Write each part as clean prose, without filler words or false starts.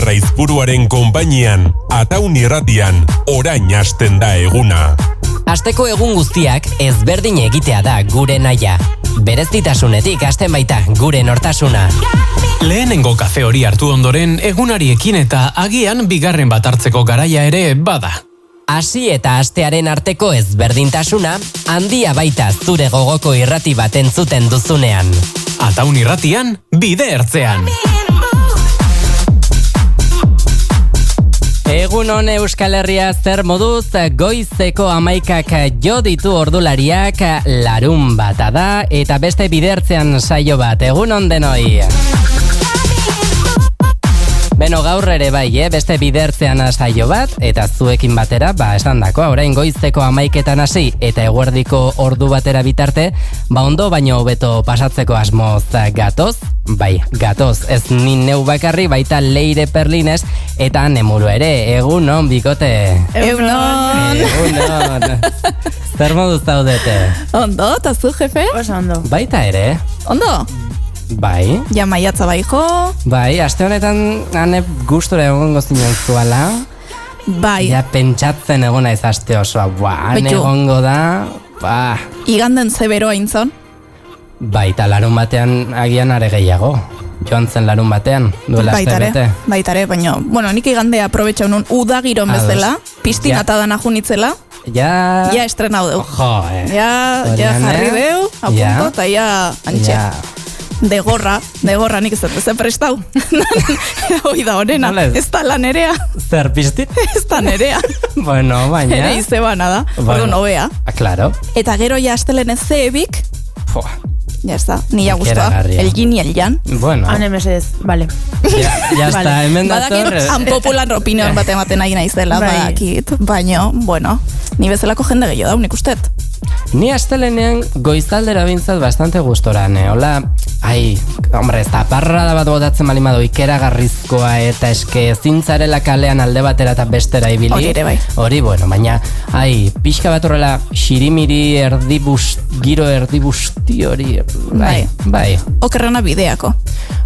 Aizpuruaren konpainian, Ataun irratian, orain hasten da eguna. Asteko egun guztiak ezberdin egitea da gure naia. Berezitasunetik hasten baita gure nortasuna. Lehenengo kafe hori hartu ondoren egunariekin eta agian bigarren bat hartzeko garaia ere bada. Hasi eta astearen arteko ezberdintasuna handia baita zure gogoko irrati bat entzuten duzunean. Ataun irratian, bide ertzean. Egun hon Euskal Herria, zer moduz, goizeko 11 jo ditu ordulariak, larun bata da eta beste bidertzean saio bat. Egun hon denoi. Beno, gaur ere bai, beste bidertzean saio bat, eta zuekin batera, esan dakoa, orain goizeko 11etan hasi eta eguerdiko ordu batera bitarte, ondo baino hobeto pasatzeko asmoz gatoz. Bai, gatoz, ez ni neu bakarri, baita Leire Perlines eta Nemuru ere. Egun on, bikote. Egunon. Zer moduz zaudete? Ondo, eta zu, jefe? Oso ondo. Baita ere. Ondo? Bai. Ja maiatza bai jo. Bai, aste honetan ane gustura egongo zinen zuala. Bai. Ja pentsatzen egona ez aste osoa. Ane egongo da. Iganden zeberoa intzon. Bai, eta larun batean agian are gehiago. Joan zen larun batean, duela aste bete. Baitare, baina, bueno, nik igandea aprobetxa unun udagiron bezala, pistinata dana junitzela. Ja estrenau deu. Ja jarri deu, apunto, eta ja antxe. De gorra nik ez dut prestau. Hoi da honena, ez da la nerea. Zer pistin? Ez da nerea. Bueno, baina. Ere izebana da, ordu nobea. Claro. Eta gero ja astelen ez zeebik. Ya está, ni ya guztua. El yin y el yang. Bueno. Hane mesedez, vale. Ya está, hemen dator. Unpopular opinion bat ematen nahi naizela, badakit. Baina, bueno, ni bezalako jende gehiago daun ikustet. Ni astelenean goizaldera bintzat bastante gustoran, hola, hombre, ez da parrada bat botatzen malimado ikeragarrizkoa eta eske zintzarela kalean alde batera eta bestera ibili. Hori ere bai. Hori, bueno, baina, pixka bat horrela xirimiri giro erdibusti hori, bai. Okerrena bideako.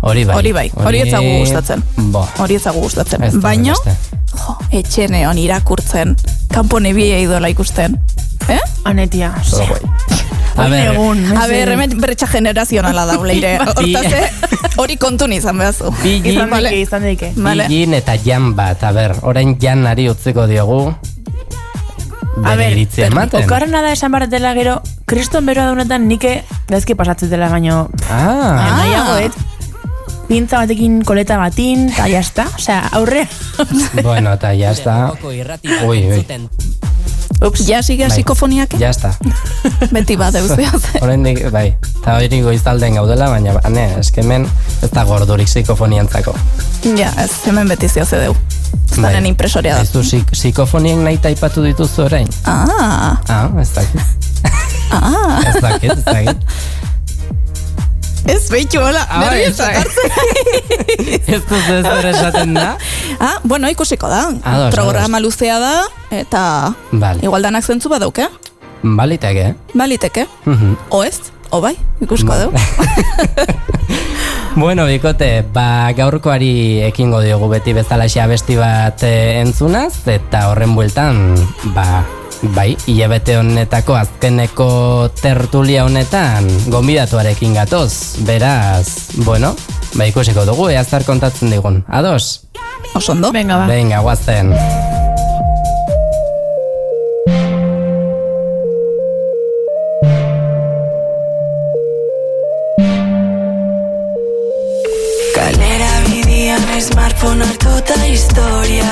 Hori bai. Hori etzagu gustatzen. Baina, etxene hon irakurtzen, kanpo nebia idola ikusten. Anetia. A ber, hemen bretxa generazionala da, Leire. Hori kontun izan behazu. Izan daike. Bigin eta jan bat, orain janari utziko diogu. Bere iritzia ematen. Okarrena da esan baratela gero, kriston beroa daunetan nike gaizki pasatzetela baino. Nahiago, pintza batekin, koleta batin, eta jazta. Osea, aurre. Bueno, eta jazta. Ui. Ups, ya sigue psikofoniak? Ya está. Beti bat eusteaz. Horendik, bai. Eta hori goizalden gaudela, baina, eskemen ez da gordurik psikofoniantzako. Ja, ez, hemen beti zioze deu. Zaren impresoria da. Ez du psikofoniak nahi taipatu dituzu orain? Ez dakit. Ez dakit. Ez behitu, hola, nerviosa hartzen. Ez duz ez bere esaten da? Bueno, ikusiko da. Programa luzea da, eta igual danak zentzu badauke. Baliteke. O ez, o bai, ikusko dau. Bueno, bikote, gaurkoari ekingo diogu beti bezalaxea abesti bat entzunaz, eta horren bueltan, bai, hilabete honetako azkeneko tertulia honetan gonbidatuarekin gatoz. Beraz, bueno, ikusiko dugu, zer kontatzen digun. Ados? Osondo? Venga, guazen. Kalera bidian smartphone hartuta historia.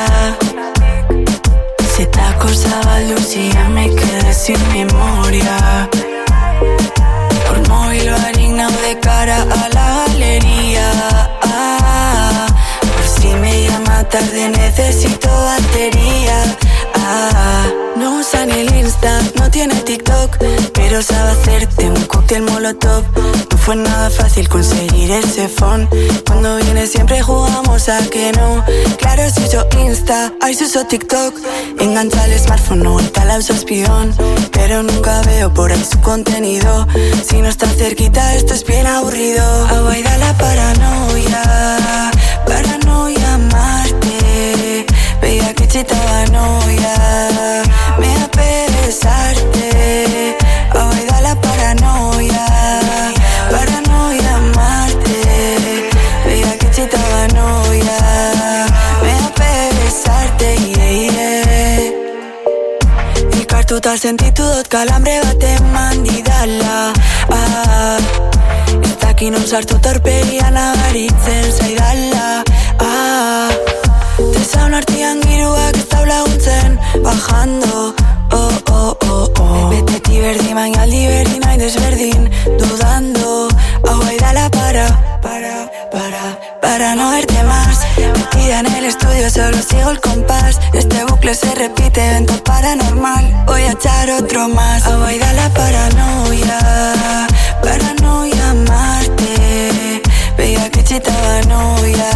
Zetako zabaldu zian me quedé sin memoria. Por móvil barik naude cara a la galería. Por si me llama tarde necesito batería. No usa ni el Insta, no tiene TikTok, pero sabe hacerte un cóctel molotov. No fue nada fácil conseguir ese phone. Cuando viene siempre jugamos a que no. Claro, si uso Insta, ahí se uso TikTok. Engancha el smartphone, no vuelta la uso espión. Pero nunca veo por ahí su contenido. Si no está cerquita esto es bien aburrido. Abaida la paranoia, paranoia Marte. Sartuta sentitu dut kalambre bat eman didala Ez dakin on sartuta aurpegian abaritzen zaidala Tesaun artian giruak ez dau laguntzen bajando Beti berdin, baina aldi berdin, hain desberdin dudando Hau baidala para no verte más Metida en el estudio solo sigo el compás Este bucle se repite, evento paranormal Voy a echar otro más Hau baidala paranoia amarte Veia kritxita banoia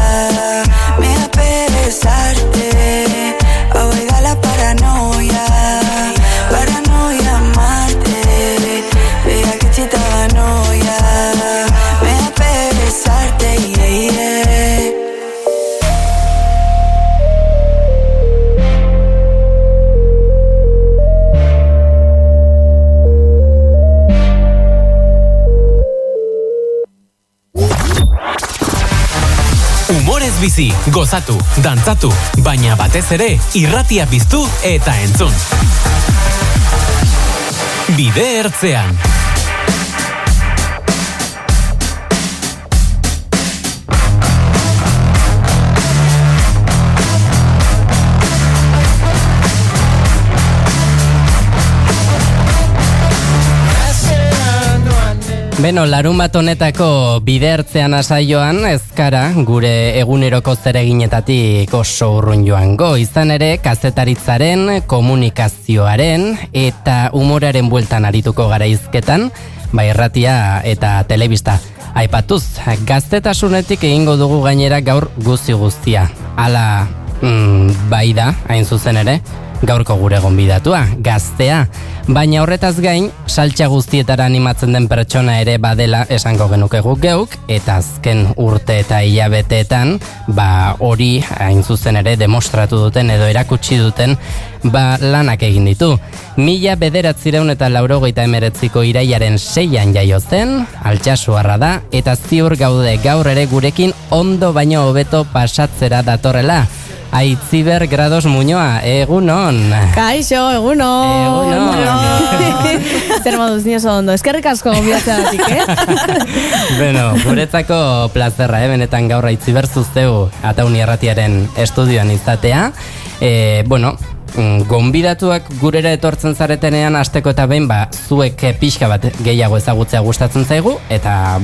Me da pesarte Hau baidala paranoia amarte Veia kritxita banoia Me da pesarte Humorez bizi, gozatu, dantzatu, baina batez ere irratia piztu eta entzun. Bide ertzean. Beno, larun bat honetako bide ertzean asaioan ezkara gure eguneroko zereginetatik oso urrun joango. Izan ere, kazetaritzaren, komunikazioaren eta humoraren bueltan arituko gara hizketan, irratia eta telebista. Aipatuz, gaztetasunetik egingo dugu gainera gaur guztia. Hala, bai da, hain zuzen ere, gaurko gure gonbidatua, gaztea. Baina horretaz gain, saltxa guztietara animatzen den pertsona ere badela esango genuke guk geuk, eta azken urte eta hilabeteetan, hori hain zuzen ere demostratu duten edo erakutsi duten lanak egin ditu. 1989ko irailaren 6an jaio zen, Altsasuarra da, eta ziur gaude gaur ere gurekin ondo baino hobeto pasatzera datorrela. Aitziber Grados Muñoa, egunon. Kaixo, egunon. Zer moduz ni oso ondo, eskerrik asko gonbidatzeagatik, Bueno, guretzako plazerra, benetan gaur Aitziber zuzteu Atauni Erratiaren estudioan izatea. Gonbidatuak gurera etortzen zaretenean hasteko eta behin zuek pixka bat gehiago ezagutzea gustatzen zaigu eta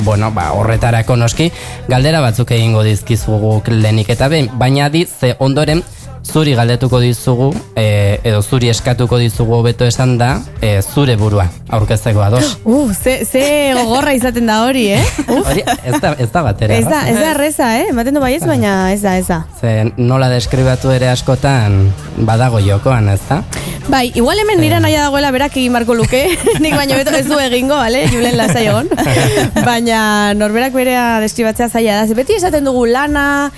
horretarako noski galdera batzuk egingo dizkizugu lehenik eta behin, baina ze ondoren zuri galdetuko dizugu edo zuri eskatuko dizugu hobeto esan da zure burua aurkezteko ados. Ze gogorra izaten da hori, Hori ez da batera. Ez da erreza, ematen du baiez, baina ez da. Ze nola deskribatu ere askotan badago jokoan, ez da? Bai, igual hemen nire naia dagoela berak egin marko luke, nik baino beto ez du egingo, bale? Julen lasai egon. Baina norberak berea deskribatzea zaila da. Beti esaten dugu lana,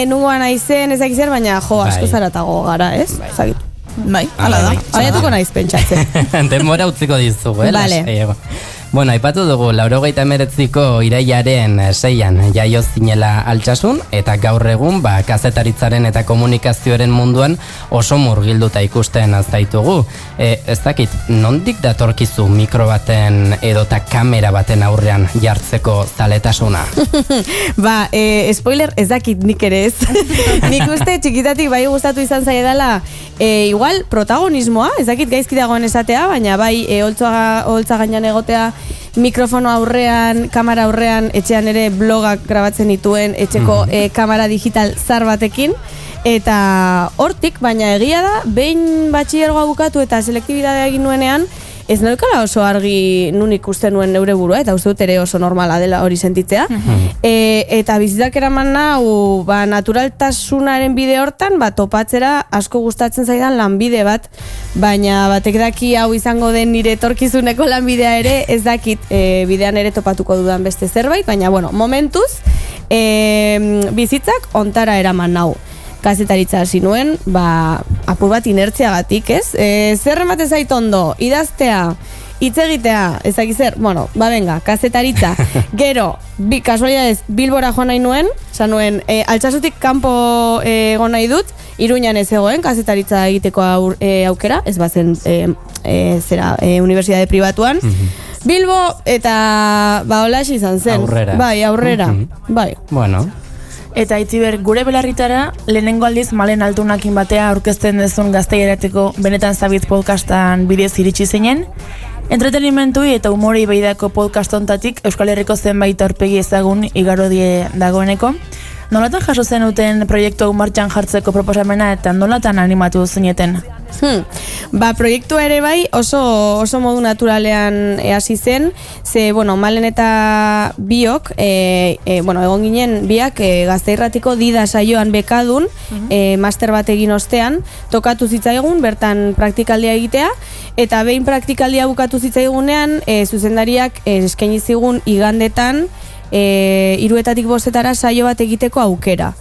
nungoan aizen, ez dakizer, baina asko zaratago gara, ez? Bai, hala da. Baiatuko naiz pentsatzen. Denbora utziko dizugu, Vale. Bueno, aipatu dugu, 89ko irailaren 6an jaio zinela Altsasun, eta gaur egun, kazetaritzaren eta komunikazioaren munduan oso murgilduta ikusten zaitugu. Ez dakit, nondik datorkizu mikro baten edota kamera baten aurrean jartzeko zaletasuna? Spoiler, ez dakit nik ere ez. Nik uste txikitatik bai gustatu izan zaidala, igual protagonismoa, ez dakit gaizki dagoen esatea, baina bai holtza gainean egotea, mikrofono aurrean, kamera aurrean, etxean ere blogak grabatzen dituen etxeko kamera digital zar batekin, eta hortik, baina egia da, behin batxilergoa bukatu eta selektibitatea egin nuenean, ez neukala oso argi nun ikusten nuen neure burua, eta uste dut ere oso normala dela hori sentitzea. Eta bizitzak eraman nau, naturaltasunaren bide hortan, topatzera asko gustatzen zaidan lanbide bat, baina batek daki hau izango den nire etorkizuneko lanbidea ere, ez dakit bidean ere topatuko dudan beste zerbait, baina momentuz, bizitzak ontara eraman nau. Kazetaritza hasi nuen, apur bat inertziagatik, ez? Zer ematen zait ondo, idaztea, hitz egitea, ezak zer, bueno, venga, kazetaritza. Gero, kasualidades, Bilbora joan nahi nuen, nuen, Altsasutik kanpo egon nahi dut, Iruñan ez egoen, kazetaritza egiteko aukera, ez bazen universidade pribatuan. Bilbo eta holaxe izan zen. Aurrera. Bai, aurrera. Bai. Bueno. Eta Itziber, gure belarritara, lehenengo aldiz Malen Altunakin batea aurkezten dezun Gazteigerateko Benetan Zabitz podcastan bidez iritsi zinen. Entretenimentui eta umorei behidako podcast ontatik Euskal Herriko zenbait aurpegi ezagun igarodie dagoeneko. Nolatan jaso zenuten proiektu hau martxan jartzeko proposamena eta nolatan animatu zineten? Proiektu ere bai oso modu naturalean hasi zen, ze, Malen eta biok, egon ginen biak Gazteirratiko Dida saioan bekadun, master bat egin ostean, tokatu zitzaigun, bertan praktikaldia egitea, eta behin praktikaldia bukatu zitzaigunean, zuzendariak eskaini zigun igandetan, 3:00 5:00 saio bat egiteko aukera.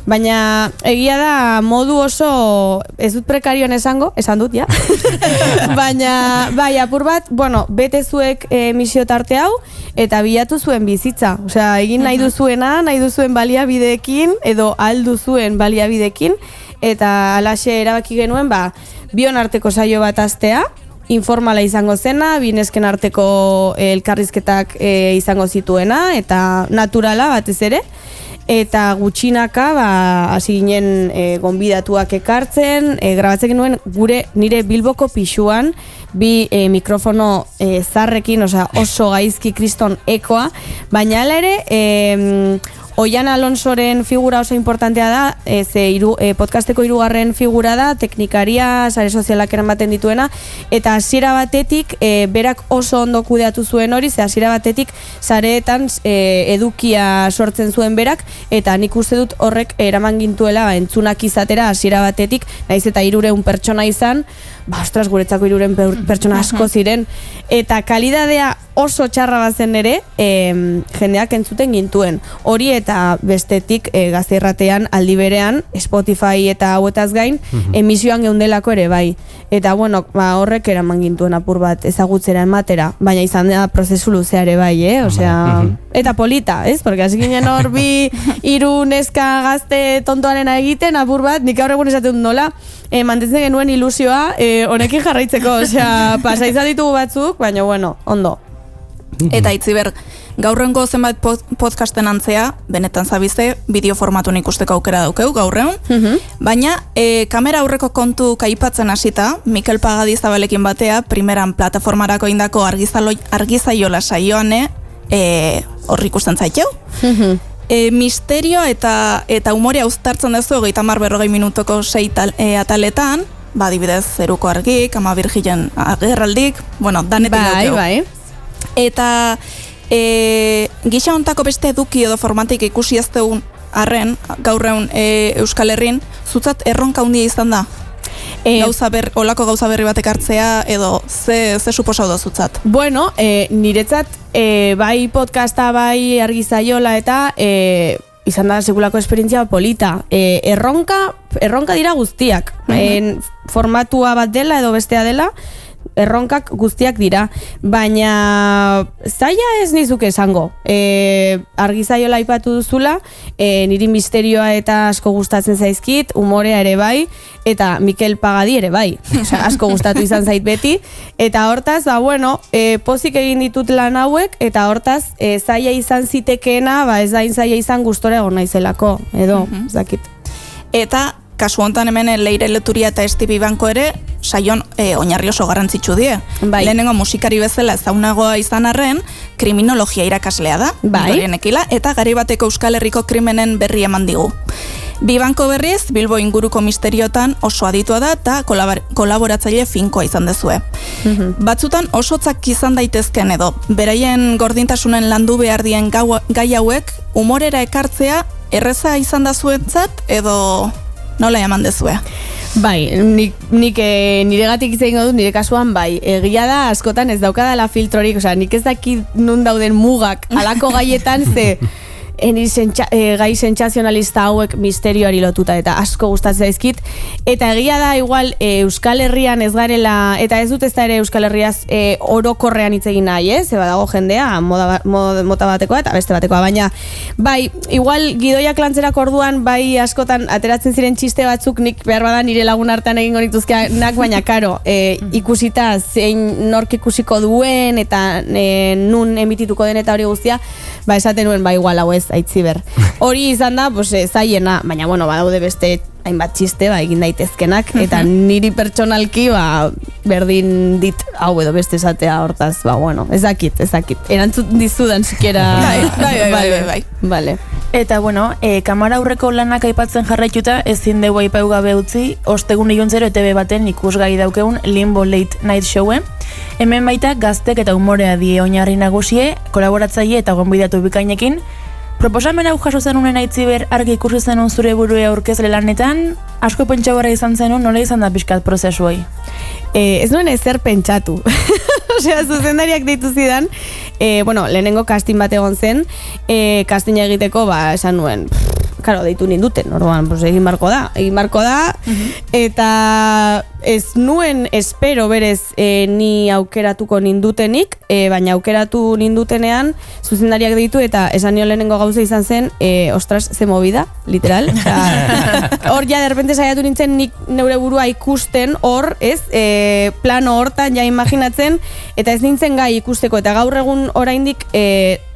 Baina egia da modu oso, ez dut prekarioan esan dut, ja. Baina, bai, apur bat, bete zuek misio tarte hau, eta bilatu zuen bizitza. Osea, egin nahi duzuena, nahi duzuen baliabideekin, edo aldu zuen baliabideekin, eta alaxe erabaki genuen, bion arteko saio bat astea, informala izango zena, binesken arteko elkarrizketak izango zituena, eta naturala batez ere, eta gutxinaka hasi ginen gonbidatuak ekartzen, grabatzen genuen nire Bilboko pixuan, bi mikrofono zarrekin, oso gaizki kriston ekoa, baina hala ere, Oian Alonsoren figura oso importantea da, podcasteko 3. figura da, teknikaria, sare sozialak eramaten dituena, eta hasiera batetik, berak oso ondo kudeatu zuen hori, hasiera batetik sareetan edukia sortzen zuen berak, eta nik uste dut horrek eraman gintuela entzunak izatera hasiera batetik, naiz eta 300 pertsona izan, ostras, guretzako 300 pertsona asko ziren, eta kalidadea oso txarra bazen ere, jendeak entzuten gintuen. Hori eta bestetik Gazteirratean aldi berean, Spotify eta hauetaz gain, emisioan geundelako ere bai. Eta horrek eraman gintuen apur bat ezagutzera ematera, baina izan da prozesu luzea ere bai, osea, eta polita, ez? Porque hasi ginen hor bi 3 neska gazte tontoarena egiten, apur bat, nik gaur egun esaten nola, mantentzen genuen ilusioa honekin jarraitzeko, osea, pasa izan ditugu batzuk, baina ondo. Eta Itziber, gaurrengo zenbait podcasten antzea, Benetan Zabize, bideo formatun ikusteko aukera daukeu gaurreun, baina kamera aurreko kontu kaipatzen hasita, Mikel Pagadi Zabalekin batea, primeran plataformarako indako argizaiola saioane, hor ikusten zaiteu. Misterio eta umorea uztartzen dezu 30-40 minutoko 6 ataletan, adibidez, Zeruko Argik, Ama Birjien agerraldik, danetik daukeu. Bai. Eta gisa hontako beste eduki edo formatik ikusi ez deun arren, gaurreun Euskal Herrin, zutzat erronka handia izan da? Olako gauza berri batek hartzea edo ze suposau da zutzat? Niretzat bai podcasta, bai argizaiola eta izan da segulako esperientzia polita. Erronka dira guztiak. Formatua bat dela edo bestea dela, erronkak guztiak dira, baina zaila ez nizuk esango. Argizaiola aipatu duzula, niri misterioa eta asko gustatzen zaizkit, umorea ere bai, eta Mikel Pagadi ere bai. Asko gustatu izan zait beti, eta hortaz, pozik egin ditut lan hauek, eta hortaz, zaila izan zitekeena, ez da zaila izan gustora egon naizelako, edo, zakit. Eta kasu hontan hemen Leire Leturia eta Estibi Banko ere saion oinarri oso garrantzitsu die. Bai. Lehenengo musikari bezala ezaunagoa izan arren, kriminologia irakaslea da, Dorienekila, eta gari bateko Euskal Herriko krimenen berri eman digu. Bi Banko berriz, Bilbo inguruko misteriotan oso aditua da eta kolaboratzaile finkoa izan dezue. Batzutan osotzak izan daitezken edo, beraien gordintasunen landu behar dien gai hauek, umorera ekartzea erreza izan da zuentzat edo nola eman dezue? Bai, nik niregatik izan dut, nire kasuan bai, egia da askotan ez daukadala filtrorik, nik ez dakit nun dauden mugak alako gaietan, ze gai sentsazionalista hauek misterioari lotuta eta asko gustatzen zaizkit. Eta egia da igual Euskal Herrian ez garela, eta ez dut ez da ere Euskal Herriaz orokorrean hitz egin nahi, ze badago jendea mota batekoa eta beste batekoa, baina bai, igual gidoiak lantzerako orduan bai askotan ateratzen ziren txiste batzuk nik behar bada nire lagun artean egingo nituzkenak, baina karo, ikusita zein nork ikusiko duen eta nun emitituko den eta hori guztia, ba esaten nuen ba igual hau ez aitziber. Hori izan da, pues zaiena, baina bueno, badaude beste hainbat txiste ba egin daitezkenak eta niri pertsonalki ba berdin dit hau edo beste esatea hortaz, ba bueno, ez dakit. Erantzun dizudan sikiera. Bai. Vale. Eta bueno, kamara aurreko lanak aipatzen jarraituta ezin dugu aipatu gabe utzi ostegun iluntzero ETV baten ikusgai daukeun Limbo Late Night Showe. Hemen baita gaztek eta umorea die oinarri nagusie, kolaboratzaile eta gonbidatu bikainekin. Proposamen hau jaso zenuen Aitziber argi ikusi zenun zure burue aurkezle lanetan, asko pentsagarria izan zenun, nola izan da pixkat prozesu hori? Ez nuen ezer pentsatu. Osea, zuzendariak deitu zidan, bueno, lehenengo casting bat egon zen, castinga egiteko, ba, esan nuen, karo, deitu ninduten, orduan, pues, egin marko da, eta ez nuen espero berez ni aukeratuko nindutenik, baina aukeratu nindutenean zuzendariak deitu eta esan nio lehenengo gauza izan zen, ostras, ze movida, literal. Hor ja, derrepente saiatu nintzen nik neure burua ikusten, hor, ez, plano hortan ja imaginatzen, eta ez nintzen gai ikusteko, eta gaur egun oraindik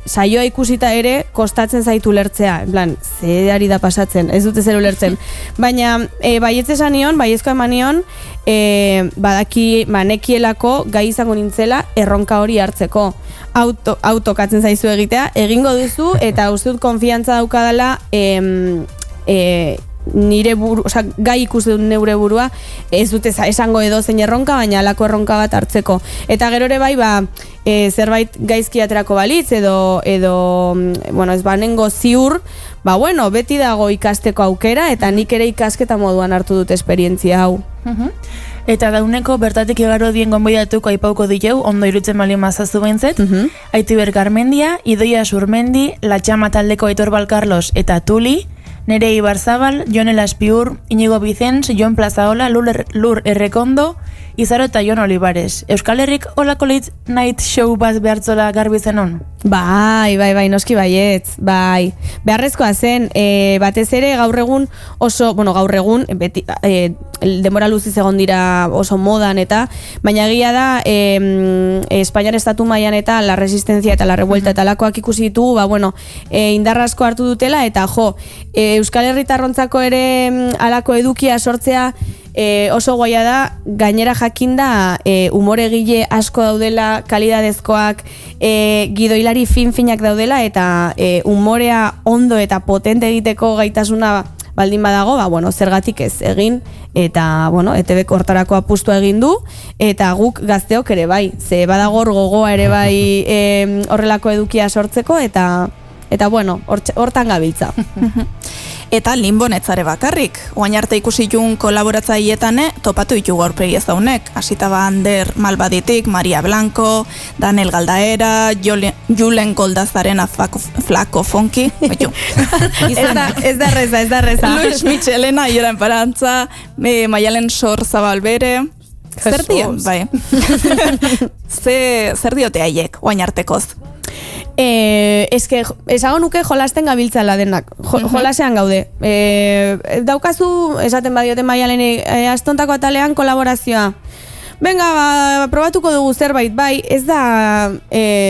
saioa ikusita ere kostatzen zaitu lertzea, en plan, ze ari da pasatzen, ez dute zer ulertzen. Baina, baietz esan nion, baiezko eman nion, badaki manekielako gai izango nintzela erronka hori hartzeko. Autokatzen zaizu egitea, egingo duzu, eta uste dut konfiantza daukadala nire buru, oza, gai ikusi dut neure burua, ez dute esango edo zein erronka, baina alako erronka bat hartzeko. Eta gero ere bai, ba, zerbait gaizki aterako balitz, edo bueno, ez banengo ziur, ba, bueno, beti dago ikasteko aukera, eta nik ere ikasketa moduan hartu dut esperientzia hau. Eta dauneko bertatik igaro dien gonbidatuko aipauko diteu, ondo irutzen bali mazazu behintzet. Aitziber Garmendia, Idoia Surmendi, Latxama taldeko Aitor Balkarlos eta Tuli, Nerei Barzabal, Jon Elaspiur, Inigo Vicens, Jon Plazaola, Lur Errekondo, Izaro eta Jon Olivares. Euskal Herrik olako late night show bat behartzola garbi zenon? Bai, noski baietz, bai. Beharrezkoa zen, batez ere gaur egun oso, bueno, gaur egun, beti, denbora luziz egon dira oso modan eta, baina egia da, Espainiar estatu mailan eta la resistencia eta la revuelta eta lakoak ikusi ditugu, ba, bueno, indarrasko hartu dutela, eta jo, Euskal Herritarrontzako ere alako edukia sortzea, oso goia da, gainera jakinda umoregile asko daudela, kalidadezkoak, gidoilari fin-finak daudela, eta umorea ondo eta potente egiteko gaitasuna baldin badago, ba, bueno, zergatik ez egin, eta, bueno, ETBk hortarako apustua egin du, eta guk gazteok ere bai, ze badagor gogoa ere bai horrelako edukia sortzeko, eta bueno, hortan gabiltza. Eta Limbo netzare bakarrik. Oain arte ikusi jun kolaboratzaileetan topatu ditugu aurpegi ez daunek. Hasita ba Ander Malbaditik, Maria Blanco, Daniel Galdaera, Julen Goldazarena Flaco Fonki. Ez da reza. Luis Michelena, Iora Enparantza, Maialen Sor Zabalbere. Zer dio? Bai. Zer diote haiek, oain artekoz? Eske, esago nuke jolasten gabiltzala denak, jolasean gaude. Daukazu, esaten badiote Maialeni, astontako atalean kolaborazioa. Venga, ba, probatuko dugu zerbait, bai, ez da,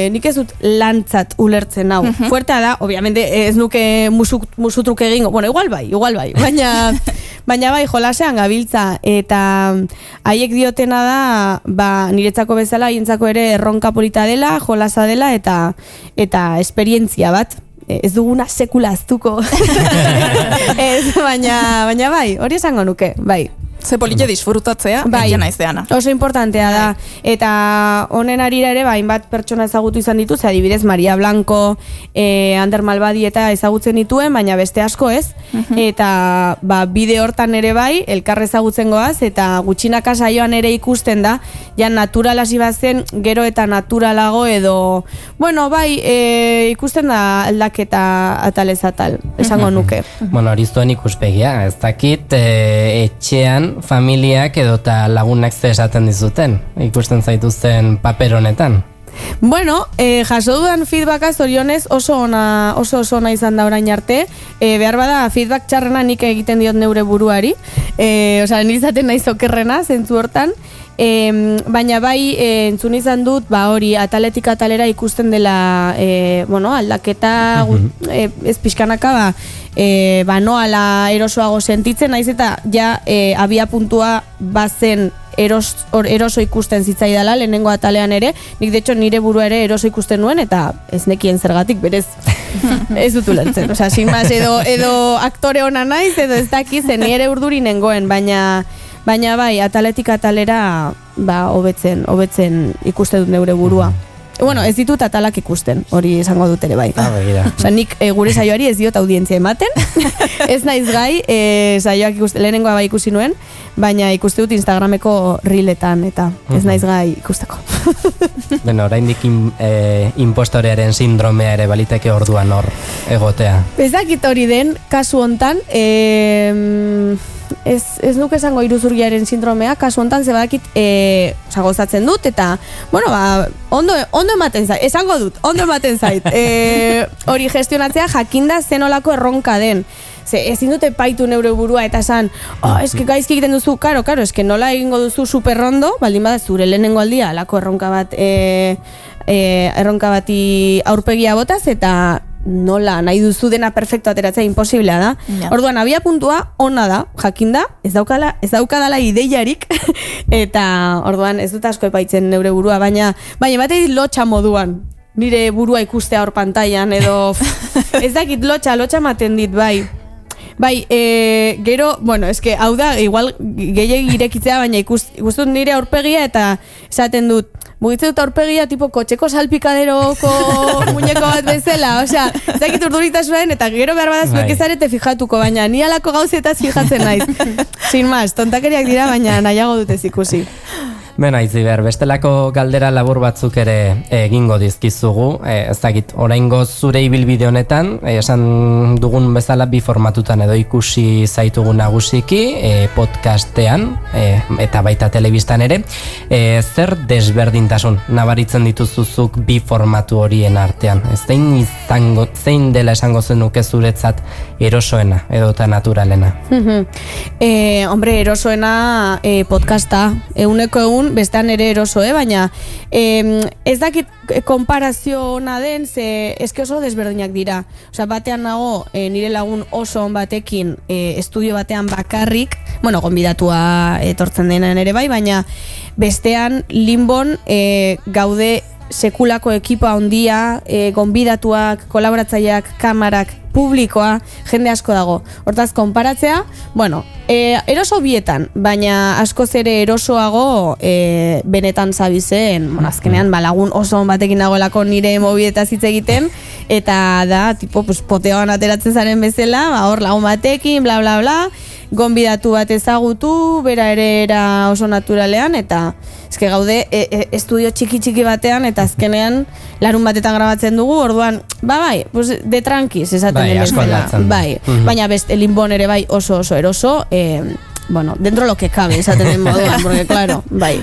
nik ez dut lantzat ulertzen hau. Fuertea da, obviamente, ez nuke musutruk egingo, bueno, igual bai, baina bai, jolasean gabiltza, eta haiek diotena da, ba, niretzako bezala, hientzako ere erronka polita dela, jolasa dela, eta esperientzia bat. Ez duguna sekula aztuko. Baina bai, hori esango nuke, bai. Ze politxe disfrutatzea, bai, naizeana. oso importantea da. Eta honen arira ere, hainbat pertsona ezagutu izan ditu, ze adibidez Maria Blanco, Ander Malbadi eta ezagutzen dituen, baina beste asko ez. Eta bide hortan ere bai, elkar ezagutzen goaz, eta gutxinaka saioan ere ikusten da, ja natural hasi bazen, gero eta naturalago edo, bueno, bai, ikusten da aldaketa atalez atal, esango nuke. Bueno, hori zuen ikuspegia, ez dakit etxean familiak edota lagunak ze esaten dizuten, ikusten zaituzten paper honetan. Bueno, jaso dudan feedbacka zorionez oso ona izan da orain arte. Behar bada feedback txarrena nik egiten diot neure buruari. Osea, ni izaten naiz okerrena zentzu hortan. Baina bai entzun izan dut hori ataletik atalera ikusten dela aldaketa ez pixkanaka noala erosoago sentitzen naiz eta ja abia puntua bazen eroso ikusten zitzaidala lehenengo atalean ere, nik de hecho nire burua ere eroso ikusten nuen eta ez nekien zergatik berez ez dut ulertzen, osea, sin más edo aktore ona naiz edo ez dakiz ni ere urduri nengoen, baina bai, ataletik atalera hobetzen ikuste dut neure burua. Bueno, ez ditut atalak ikusten, hori esango dut ere bai. Osa, nik gure saioari ez diot audientzia ematen, ez naiz gai, saioak lehenengoa bai ikusi nuen, baina ikuste dut Instagrameko reeletan, eta ez naiz gai ikusteko. Bueno, oraindik impostorearen sindromea ere baliteke orduan hor egotea. Ez dakit hori den, kasu hontan, ez nuke esango iruzurgiaren sindromea, kasu hontan ze badakit gozatzen dut, eta ondo ematen zait, esango dut, ondo ematen zait. Hori gestionatzea jakinda zenolako erronka den. Ezin dute paitu neure burua eta esan, eske gaizki egiten duzu, karo, eske nola egingo duzu superrondo, baldin bada zure lehenengo aldia, alako erronka bati aurpegia botaz, eta nola nahi duzu dena perfecto ateratzea imposiblea da. Orduan, abia puntua ona da, jakinda, ez daukadala ideiarik, eta orduan ez dut asko epaitzen neure burua, baina batei lotxa moduan, nire burua ikustea hor pantailan, edo ez dakit lotxa ematen dit, bai. Bai, gero, bueno, eske hau da, igual gehiegi irekitzea, baina ikustut nire aurpegia eta esaten dut, mugitzen dut aurpegia tipo kotxeko salpikaderoko muñeko bat bezala, osea, ez dakit urduritasunaren eta gero behar bada zuek ezarete fijatuko, baina ni alako gauzetaz fijatzen naiz. Sin más, tontakeriak dira, baina nahiago dut ez ikusi. Beno, Itziber, bestelako galdera labur batzuk ere egingo dizkizugu. Ez dakit, oraingo zure ibilbide honetan, esan dugun bezala bi formatutan edo ikusi zaitugu nagusiki, podcastean eta baita telebistan ere. Zer desberdintasun nabaritzen dituzuzuk bi formatu horien artean? Zein dela esango zenuke zuretzat erosoena edota naturalena? Hombre, erosoena podcasta, eguneko egun bestean ere eroso, baina ez dakit konparazio ona den, ze eske oso desberdinak dira. Osea, batean nago nire lagun oso on batekin estudio batean bakarrik, bueno, gonbidatua etortzen denan ere bai, baina bestean Linbon gaude sekulako ekipa handia, gonbidatuak, kolaboratzaileak, kamarak, publikoa, jende asko dago. Hortaz, konparatzea, bueno, eroso bietan, baina askoz ere erosoago benetan zabizen, azkenean lagun oso on batekin nagoelako nire mobietaz hitz egiten, eta da, tipo, poteoan ateratzen zaren bezala, hor lagun batekin, bla, bla, bla, gonbidatu bat ezagutu, bera ere era oso naturalean, eta eske gaude estudio txiki batean, eta azkenean larun batetan grabatzen dugu, orduan, bai, de tranquiz, esaten den bezala. Bai, baina beste Linbon ere bai oso eroso, bueno, dentro lo que cabe, esaten den moduan, porque claro, bai.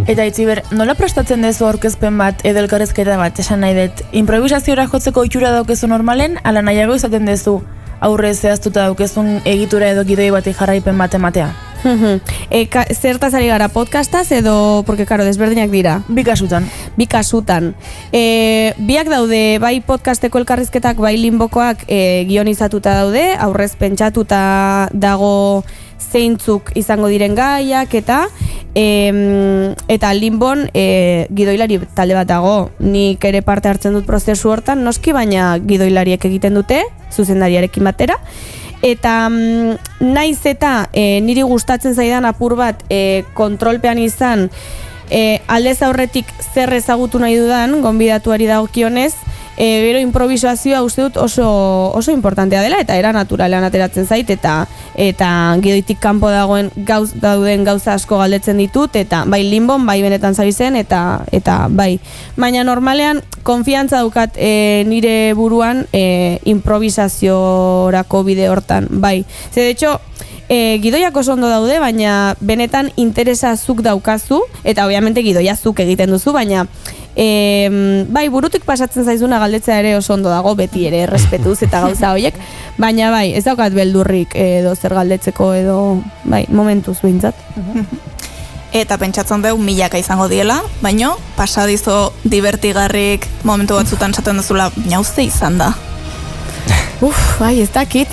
Eta Itziber, nola prestatzen dezu aurkezpen bat edo elkarrizketa bat, esan nahi dut, improvisaziora jotzeko itxura daukezu normalen, ala nahiago izaten dezu aurre zehaztuta daukezun egitura edo gidoi bati jarraipen bat ematea? Zertaz ari gara, podcastaz edo, porque karo, desberdinak dira? Bi kasutan. Biak daude, bai podcasteko elkarrizketak, bai Linbokoak gionizatuta daude, aurrez pentsatuta dago zeintzuk izango diren gaiak, eta Linbon gidoilari talde bat dago. Nik ere parte hartzen dut prozesu hortan, noski, baina gidoilariek egiten dute, zuzendariarekin batera. eta naiz eta niri gustatzen zaidan apur bat kontrolpean izan aldez aurretik zer ezagutu nahi dudan gonbidatuari dagokionez, gero improvisazioa uste dut oso importantea dela eta era naturalean ateratzen zait eta gidoitik kanpo dauden gauza asko galdetzen ditut eta bai linbon, bai benetan zabizen eta bai. Baina normalean konfiantza daukat nire buruan improvisaziorako bide hortan, bai. Ze de hecho, gidoiak oso ondo daude, baina benetan interesa zuk daukazu, eta obviamente gidoia zuk egiten duzu, baina bai, burutik pasatzen zaizuna galdetzea ere oso ondo dago, beti ere respetuz eta gauza horiek, baina bai, ez daukat beldurrik edo zer galdetzeko edo, bai, momentuz behintzat. Eta pentsatzen dugu milaka izango diela, baino pasadizo divertigarrik momentu batzutan esaten duzula, nauze izan da. Bai, ez dakit.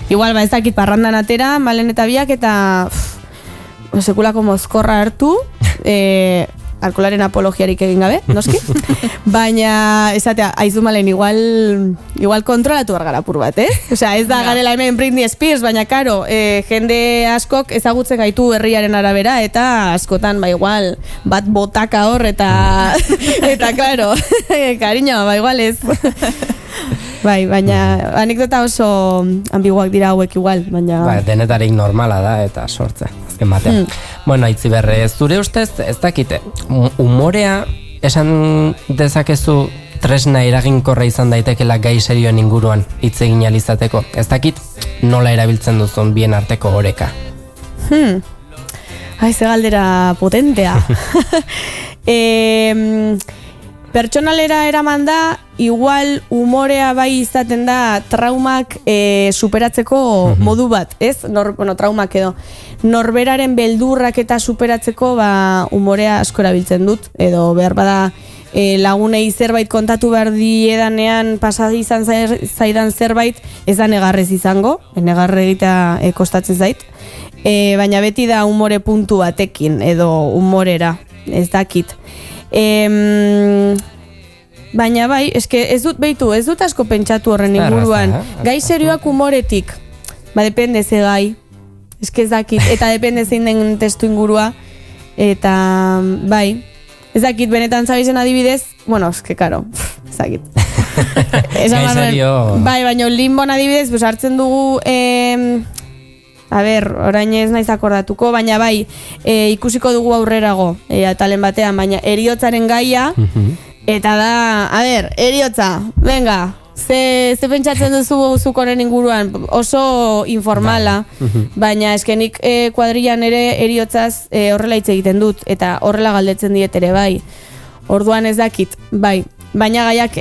Igual, ez dakit parrandan atera, Malen eta biak eta sekulako mozkorra hartu, alkolaren apologiarik egin gabe, noski? Baina, esatea, aizu Malen, igual kontrolatu gara apur bat, Osea, ez da garela hemen Britney Spears, baina karo, jende askok ezagutzen gaitu herriaren arabera, eta askotan, igual, bat botaka hor, eta karo, cariño, igual ez. Bai, baina anekdota oso ambiguak dira hauek igual, baina... Ba, denetarik normala da eta sortze, azken batean. Bueno, Aitziberre, zure ustez, ez dakite, umorea esan dezakezu tresna eraginkorra izan daitekela gai serioen inguruan hitz egin ahal izateko. Ez dakit nola erabiltzen duzun bien arteko oreka. Ze galdera potentea. Pertsonalera eraman da, igual umorea bai izaten da traumak superatzeko modu bat, ez? Traumak edo. Norberaren beldurrak eta superatzeko umorea asko erabiltzen dut, edo behar bada lagunei zerbait kontatu behar diedanean pasa izan zaidan zerbait, ez da negarrez izango, negarre egitea kostatzen zait, baina beti da umore puntu batekin, edo umorera, ez dakit. Baina bai, ez dut asko pentsatu horren inguruan. Gai serioak umoretik, depende ze gai, ez dakit, eta depende zein den testu ingurua, eta bai, ez dakit, benetan zabizen adibidez, karo, ez dakit. Gai serio... Bai, baina limbon adibidez, hartzen dugu... orain ez naiz akordatuko, baina bai, ikusiko dugu aurrerago, atalen batean, baina eriotzaren gaia, eta da, eriotza, venga, ze pentsatzen duzu zukoren inguruan, oso informala, baina eskenik kuadrillan ere eriotzaz horrela hitz egiten dut, eta horrela galdetzen diet ere bai, orduan ez dakit, bai, baina gaiak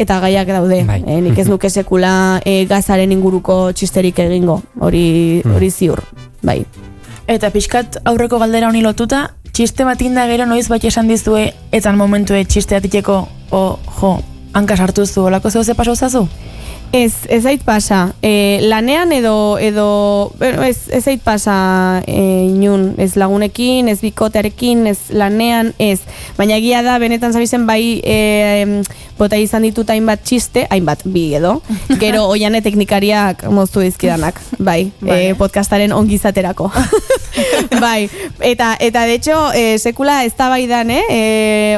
daude. Nik ez nuke sekula gazaren inguruko txisterik egingo, hori ziur, bai. Eta pixkat aurreko galdera honi lotuta, txiste bat inda gero noiz bat esan dizue, etzan momentue txiste atiteko, hankas hartuzu, olako zeu ze paso zazu? Ez zait pasa. Lanean edo ez zait pasa inun, ez lagunekin, ez bikotearekin, ez lanean, ez. Baina egia da, benetan zabizen bai bota izan ditut hainbat txiste, hainbat bi edo, gero oiane teknikariak moztu dizkidanak, bai, podcastaren ongizaterako. Bai, eta de hecho, sekula ez da bai dan,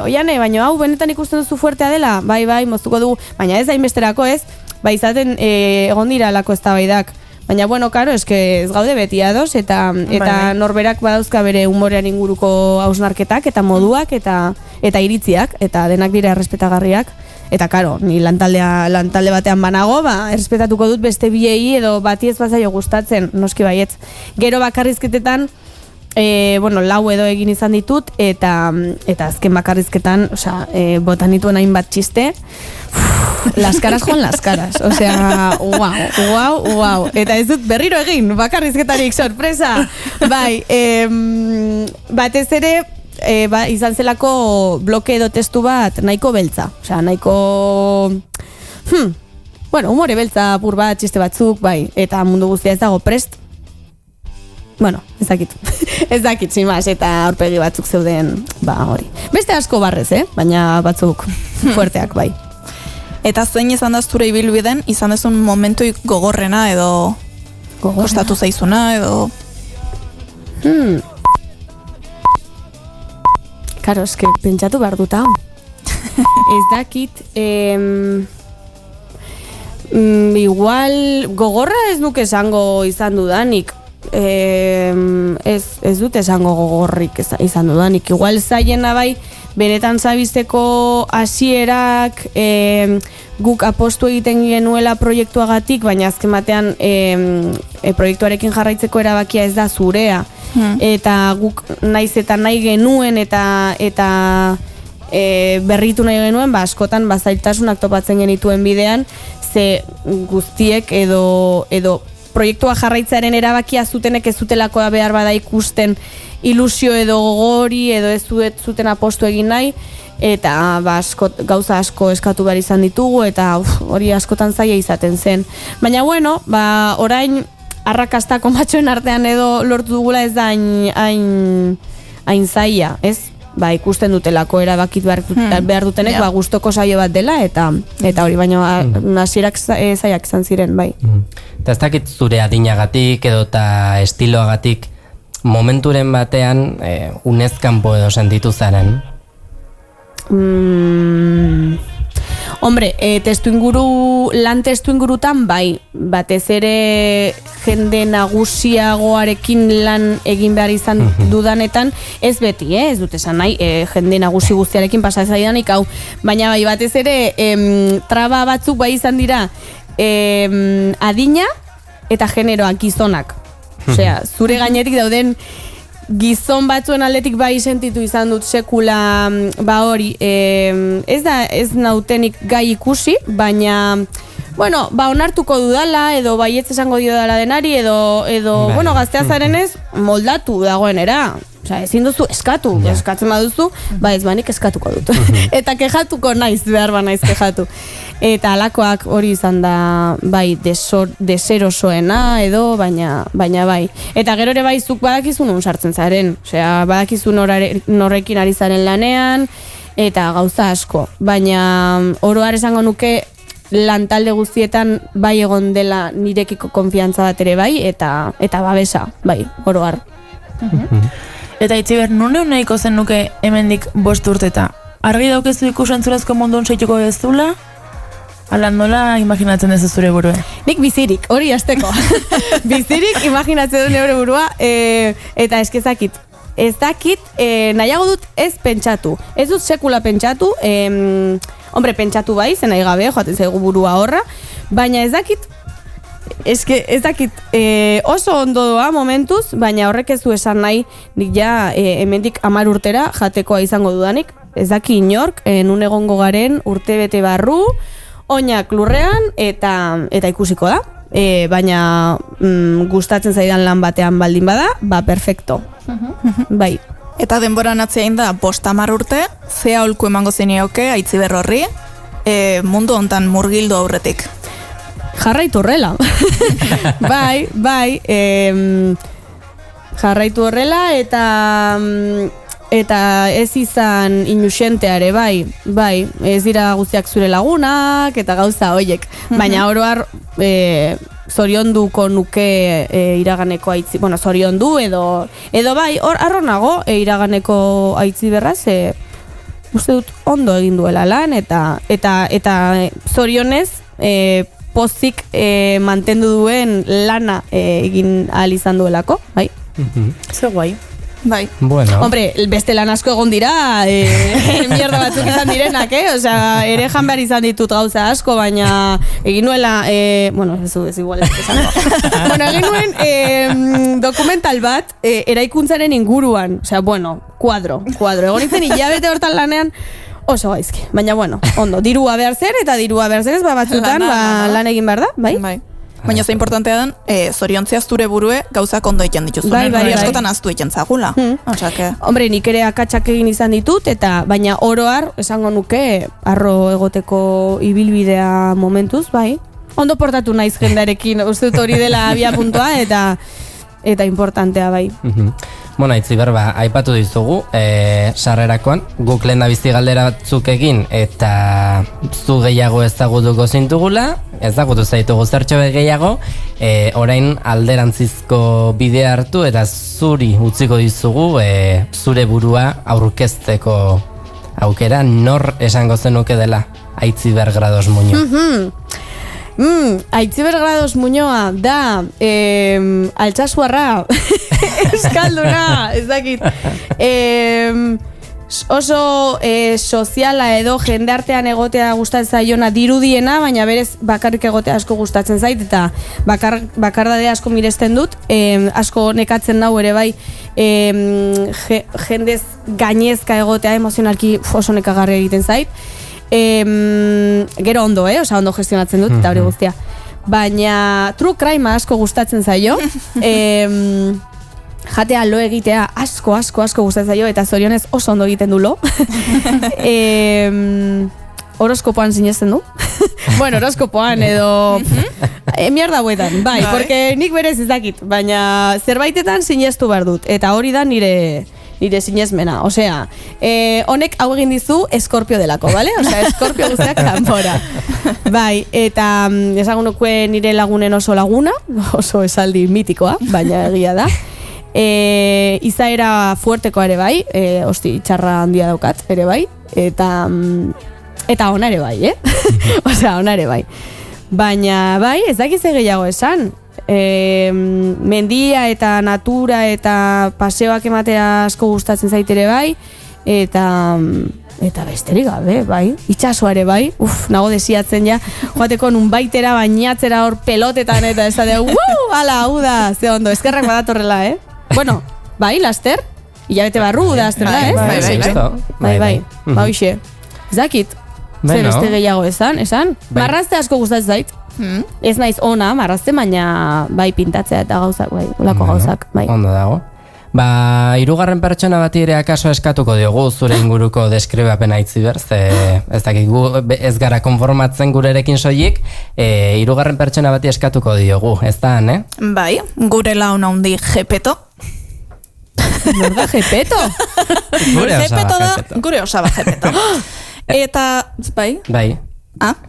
oiane, baina hau benetan ikusten duzu fuertea dela, bai, moztuko dugu, baina ez hainbesterako ez, bai, izaten egon dira lako eztabaidak. Baina, karo, eske ez gaude beti ados, eta norberak badauzka bere humorean inguruko hausnarketak, eta moduak, eta iritziak, eta denak dira errespetagarriak. Eta, karo, ni lantalde batean banago, errespetatuko dut beste biei edo bati ez bazaio gustatzen, noski baietz. Gero bakarrizketetan, lau edo egin izan ditut, eta azken bakarrizketan, botan dituen hainbat txiste, las caras con las caras, wow. Eta ez dut berriro egin, bakarrizketarik, sorpresa. Bai, batez ere, izan zelako bloke edo testu bat nahiko beltza. Nahiko... humore beltza apur bat, txiste batzuk, bai. Eta mundu guztia ez dago prest. Ez dakit. Ez dakit, sin mas, eta aurpegi batzuk zeuden, hori. Beste asko barrez, baina batzuk fuerteak, bai. Eta zein izan da zure ibilbiden, izan dezun momentu gogorrena edo kostatu zaizuna edo... Karo, eske pentsatu behar dut hau. Ez dakit, igual gogorra ez nuke esango izan dudanik. Ez dut esango gogorrik izan dudanik. Igual zaiena bai, benetan zabizteko hasierak guk apostu egiten genuela proiektuagatik, baina azken batean proiektuarekin jarraitzeko erabakia ez da zurea. Eta guk naiz eta nahi genuen eta berritu nahi genuen, askotan zailtasunak topatzen genituen bidean, ze guztiek edo proiektua jarraitzaren erabakia zutenek ez zutelakoa behar bada ikusten ilusio edo gogori edo ez zuten apostu egin nahi, eta gauza asko eskatu behar izan ditugu, eta hori askotan zaila izaten zen. Baina bueno, orain arrakastako matxoen artean edo lortu dugula ez da hain zaila, ez? Ikusten dutelako erabakit behar dutenek, gustoko saio bat dela, eta hori, baina hasierak zailak izan ziren, bai. Eta ez dakit zure adinagatik edo eta estiloagatik momenturen batean unezkanpo edo sentitu zaren? Hombre, lan testu ingurutan bai, batez ere jende nagusiagoarekin lan egin behar izan dudanetan, ez beti, ez dut esan nahi, jende nagusi guztiarekin pasa zaidanik, hau, baina bai, batez ere traba batzuk bai izan dira adina eta generoak, gizonak. Osea, zure gainetik dauden gizon batzuen aldetik bai sentitu izan dut sekula hori, ez nautenik gai ikusi, baina bueno, onartuko dudala edo baietz esango diodala denari edo bueno, gaztea zarenez moldatu dagoenera. Osea, ezin duzu eskatu, eskatzen baduzu, ez banik eskatuko dut. Eta kejatuko naiz, behar naiz kejatu. Eta alakoak hori izan da, bai, deserosoena edo, baina bai. Eta gero ere bai, zuk badakizu nun sartzen zaren. Osea, badakizu norrekin ari zaren lanean, eta gauza asko. Baina oro har esango nuke lantalde guztietan bai egon dela nirekiko konfiantza bat ere bai, eta babesa, bai, oro har. Eta Itziber, nune nahiko zen nuke hemendik 5 urteta? Argi daukezu ikusentzulezko munduan seituko ez dula? Ala nola imaginatzen dezu zure burua? Nik bizirik, hori hasteko. Bizirik imaginatzen dut neure burua, eta eskezakit. Ez dakit, nahiago dut ez pentsatu. Ez dut sekula pentsatu, hombre, pentsatu bai, zen nahi gabe, joaten zaigu burua horra, baina ez dakit, oso ondo doa momentuz, baina horrek ez du esan nahi, nik ja hemendik 10 urtera jatekoa izango dudanik, ez daki inork, nun egongo garen urte bete barru, oinak lurrean, eta ikusiko da. Baina gustatzen zaidan lan batean baldin bada, perfecto. Bai. Eta denboran atzeain da 5-10 urte, ze aholku emango zenioke Aitziber horri, mundu hontan murgildu aurretik. Jarraitu horrela. Bai, jarraitu horrela eta ez izan inusenteare, bai, ez dira guztiak zure lagunak eta gauza hoiek, baina oro har zorionduko nuke iraganeko Aitzi, bueno, zoriondu edo bai, arro nago iraganeko Aitziberra, ze uste dut ondo egin duela lan eta zorionez pozik mantendu duen lana egin ahal izan duelako, bai. Ze guai. Bai. Bueno. Hombre, beste lan asko egon dira, mierda batzuk izan direnak, Osea, ere jan behar izan ditut gauza asko, baina egin nuela, bueno, ez igual ez esango. Bueno, egin nuen dokumental bat, eraikuntzaren inguruan, osea, bueno, kuadro. Egon nintzen hilabete hortan lanean, oso gaizki, baina bueno, ondo, dirua behar zer, eta dirua behar zer ez, batzutan, lan egin behar da, bai? Baina ze importantea den, zoriontzea zure burue gauzak ondo egiten dituzunen. Bai, askotan aztu egiten zagula. Hombre, nik ere akatsak egin izan ditut, eta baina oro har, esango nuke, arro egoteko ibilbidea momentuz, bai. Ondo portatu naiz jendarekin, uste dut hori dela abia puntua, eta importantea, bai. Bueno, Aitziber, aipatu dizugu, sarrerakoan, guk lehen da bizi galdera batzuk egin, eta zu gehiago ezagutuko zintugula, ezagutu zaitugu zertxo gehiago, orain alderantzizko bidea hartu, eta zuri utziko dizugu, zure burua aurkezteko aukera, nor esango zenuke dela Aitziber Grados Muñoa. Aitziber Grados Muñoa da altxasuarra eskalduna, ez dakit oso soziala edo jendartean egotea gustatzen zaiona dirudiena, baina berez bakarrik egotea asko gustatzen zait, eta bakardade asko miresten dut, asko nekatzen nau ere bai, jendez gainezka egotea emozionalki oso nekagarri egiten zait. Gero ondo, ondo gestionatzen dut, eta hori guztia. Baina true crime asko gustatzen zaio, jatea lo egitea asko gustatzen zaio, eta zorionez oso ondo egiten du lo. Horoskopoan sinesten du. Bueno, horoskopoan edo mierda huetan, bai, porque nik berez ez dakit, baina zerbaitetan sinestu behar dut, eta hori da nire sinesmena, osea, honek hau egin dizu Eskorpio delako, bale? Osea, Eskorpio guztiak kanpora. Bai, eta esagunokue nire lagunen oso laguna, oso esaldi mitikoa, baina egia da. Izaera fuertekoa ere bai, txarra handia daukat ere bai, eta ona ere bai, Osea, ona ere bai. Baina bai, ez dakiz gehiago esan, mendia eta natura eta paseoak ematea asko gustatzen zaitere bai, eta besterik gabe, bai, itxasoa ere bai, nago desiatzen ja, joateko nun baitera bainatzera hor pelotetan, eta ez da, ala, hau da, ze ondo, eskerrak badatorrela, Bueno, bai, laster, hilabete barru da, azterla, Bai, hoxe, ez dakit, zer beste gehiago esan, marrazte asko gustatzen zait, ez naiz ona, marrazte, baina bai pintatzea eta gauzak, bai, olako gauzak, bai. Ondo dago. Hirugarren pertsona bati ere akaso eskatuko diogu zure inguruko deskribapena Aitziber, ez dakit gu ez gara konformatzen gurerekin soilik, hirugarren pertsona bati eskatuko diogu, ez da, Bai, gure laun handi Gepeto. Norda Gepeto? Gure osaba Gepeto. Eta, bai? Bai.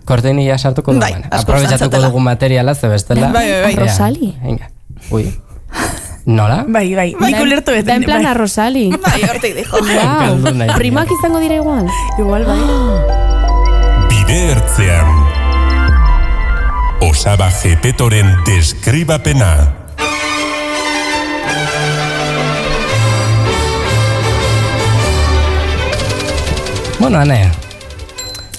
Korteni ja sartuko dugu. Aprobetxatuko dugu materiala, ze bestela. Bai. Rosali. Ui. Nola? Bai. Ikulertu da en plan a Rosali. Bai, hortik dijo. Wow. Primak izango dira igual. Igual, bai. Bide ertzean. Osaba Gepetoren deskribapena. Bueno, Ane.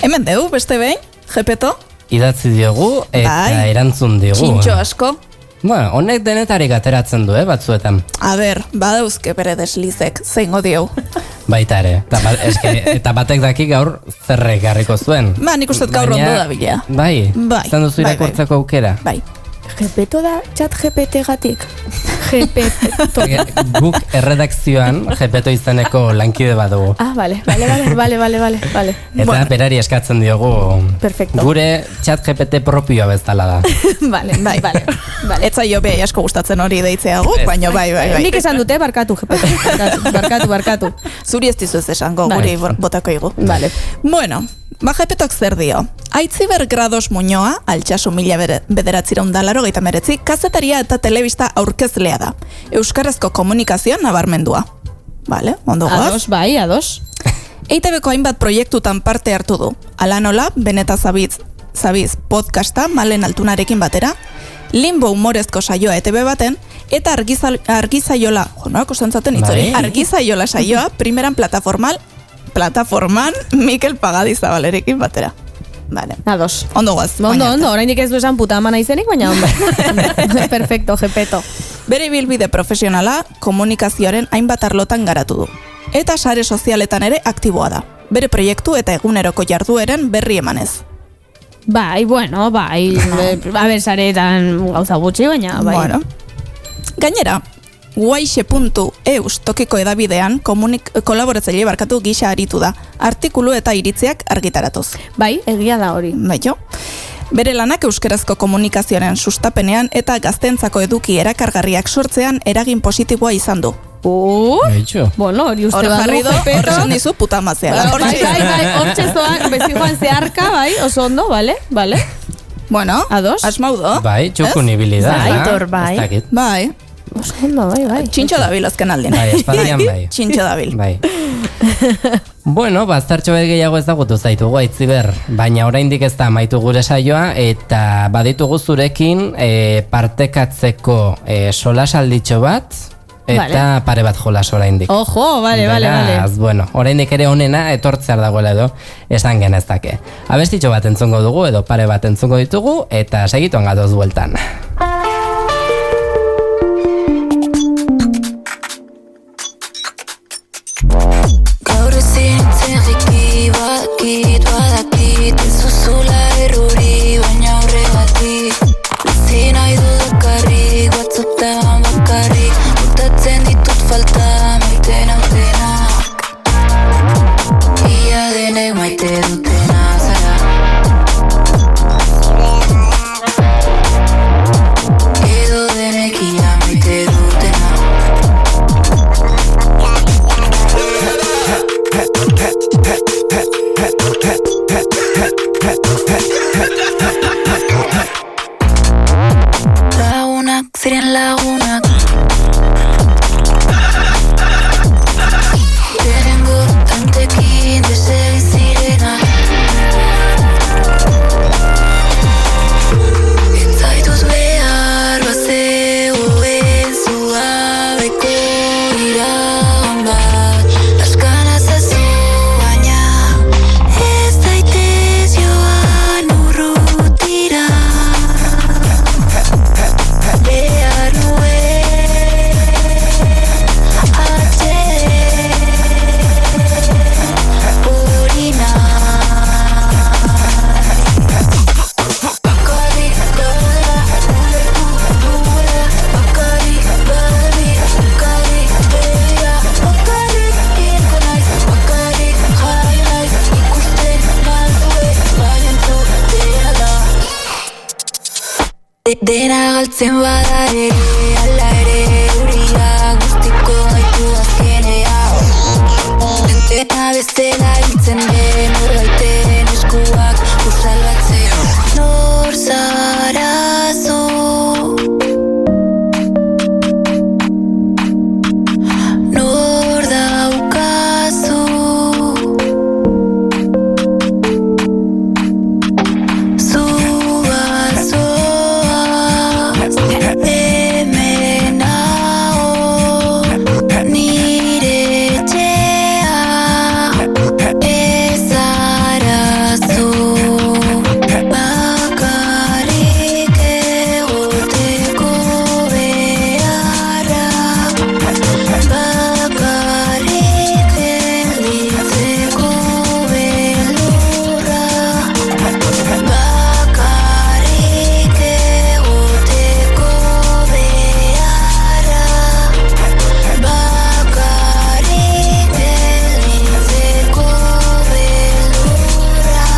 Hemen deu, beste behin, Gepeto. Idatzi diogu eta erantzun diogu. Txintxo asko. Bueno, honek denetarik ateratzen du, batzuetan. A ber, badauzke bere deslizek, zeingo dieu. Baita ere, eta batek daki gaur zerrek garriko zuen. Nik uste gaur ondo da bila. Bai, zan duzu irakurtzeko aukera. Bai. Gepeto da txat GPT gatik. Gepeto. Guk erredakzioan Gepeto izeneko lankide badugu. Vale. Eta berari eskatzen diogu. Perfecto. Gure txat GPT propioa bezala da. Bai. Ez zaio beha asko gustatzen hori deitzea guk, baina bai. Nik esan dute, barkatu Gepeto. Barkatu. Zuri ez dizu ez esango, guri botako igu. Vale. Bueno, Gepetok zer dio? Aitziber Grados Muñoa, altxasu 1989, kazetaria eta telebista aurkezlea da. Euskarazko komunikazioan nabarmendua. Vale, ondo goaz? Ados. EITB-ko hainbat proiektutan parte hartu du. Ala nola, Beneta Zabiz podcasta Malen Altunarekin batera, Limbo humorezko saioa ETB baten, eta argizaiola, argizaiola saioa, primeran plataforman Mikel Pagadizabalerekin batera. Vale. Ados. Ondo guaz. Ondo, oraindik ez du esan puta ama naizenik, baina ondo. Perfecto, Gepeto. Bere bilbide profesionala komunikazioaren hainbat arlotan garatu du. Eta sare sozialetan ere aktiboa da. Bere proiektu eta eguneroko jardueren berri emanez. Bai. Saretan gauza gutxi, baina bai. Bueno. Gainera, Guaixe.eus tokiko edabidean kolaboratzaile gisa aritu da, artikulu eta iritziak argitaratuz. Bai, egia da hori. Baito. Bere lanak euskarazko komunikazioaren sustapenean eta gazteentzako eduki erakargarriak sortzean eragin positiboa izan du. Bueno, hori uste Hor jarri do, Pepeto. hor esan dizu puta mazea. Bai, hortxe zoan, bezi joan zeharka, bai, oso ondo, vale? Bueno, ados. asmau do. Bai, txukun ibilida. Aitor, bai. Bai. Oso ondo, bai. Txintxo dabil azken aldin. Bai, espadian bai. Txintxo dabil. Bai. Bueno, baztertxo bet gehiago ezagutu zaitugu Aitziber, baina oraindik ez da amaitu gure saioa eta baditugu zurekin partekatzeko solasalditxo bat eta pare bat jolas oraindik. Ojo, vale. Beraz, bueno, oraindik ere onena etortzear dagoela edo esan genezake. Abestitxo bat entzungo dugu edo pare bat entzungo ditugu eta segituan gatoz bueltan. Badakit ez zuzula erruri, baina horregatik bizi nahi dudakarrik, batzutan bakarrik botatzen ditut falta maite nautenak. Ia denek maite dutena zara, edo denek ia maite dutena. Lagunak ziren lagunak, lehenengo tantekin desegin zirenak. Ez zaituz behar bazegoen zuabeko iragan bat, askana zazu baina ez daitez joan urrutira. Behar nuen arte hori nahi. Bakarrik gaudela, ulertu duela, bakarrik garbi, bakarrik begira, bakarrik hilko naiz, bakarrik jaio naiz, ikusten nazue, baina entzutera da. Dena galtzen bada ere, ala ere euria guztiko gaitu azkenean. Dena bezala hiltzen den horreiten eskuak usalbatzen. Nor zara zu, nor daukazu, zu bazoaz hemen hau nire etxea, ez zara zu bakarrik egoteko beharra, bakarrik gelditzeko beldurra, bakarrik egoteko beharra, bakarrik gelditzeko beldurra.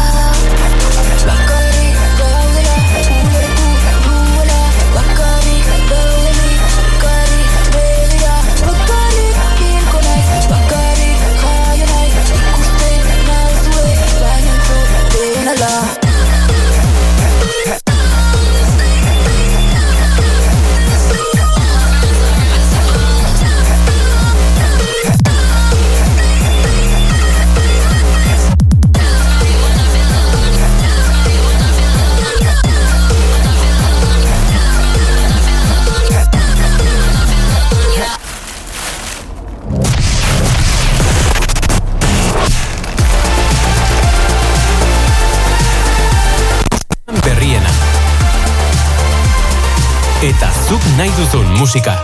Bakarrik gaudela, ulertu duela, bakarrik gaudeli, bakarrik begira, bakarrik hilko naiz, bakarrik jaio naiz, ikusten nazue, baina entzutena da. Berriena. Eta zuk nahi duzun musika.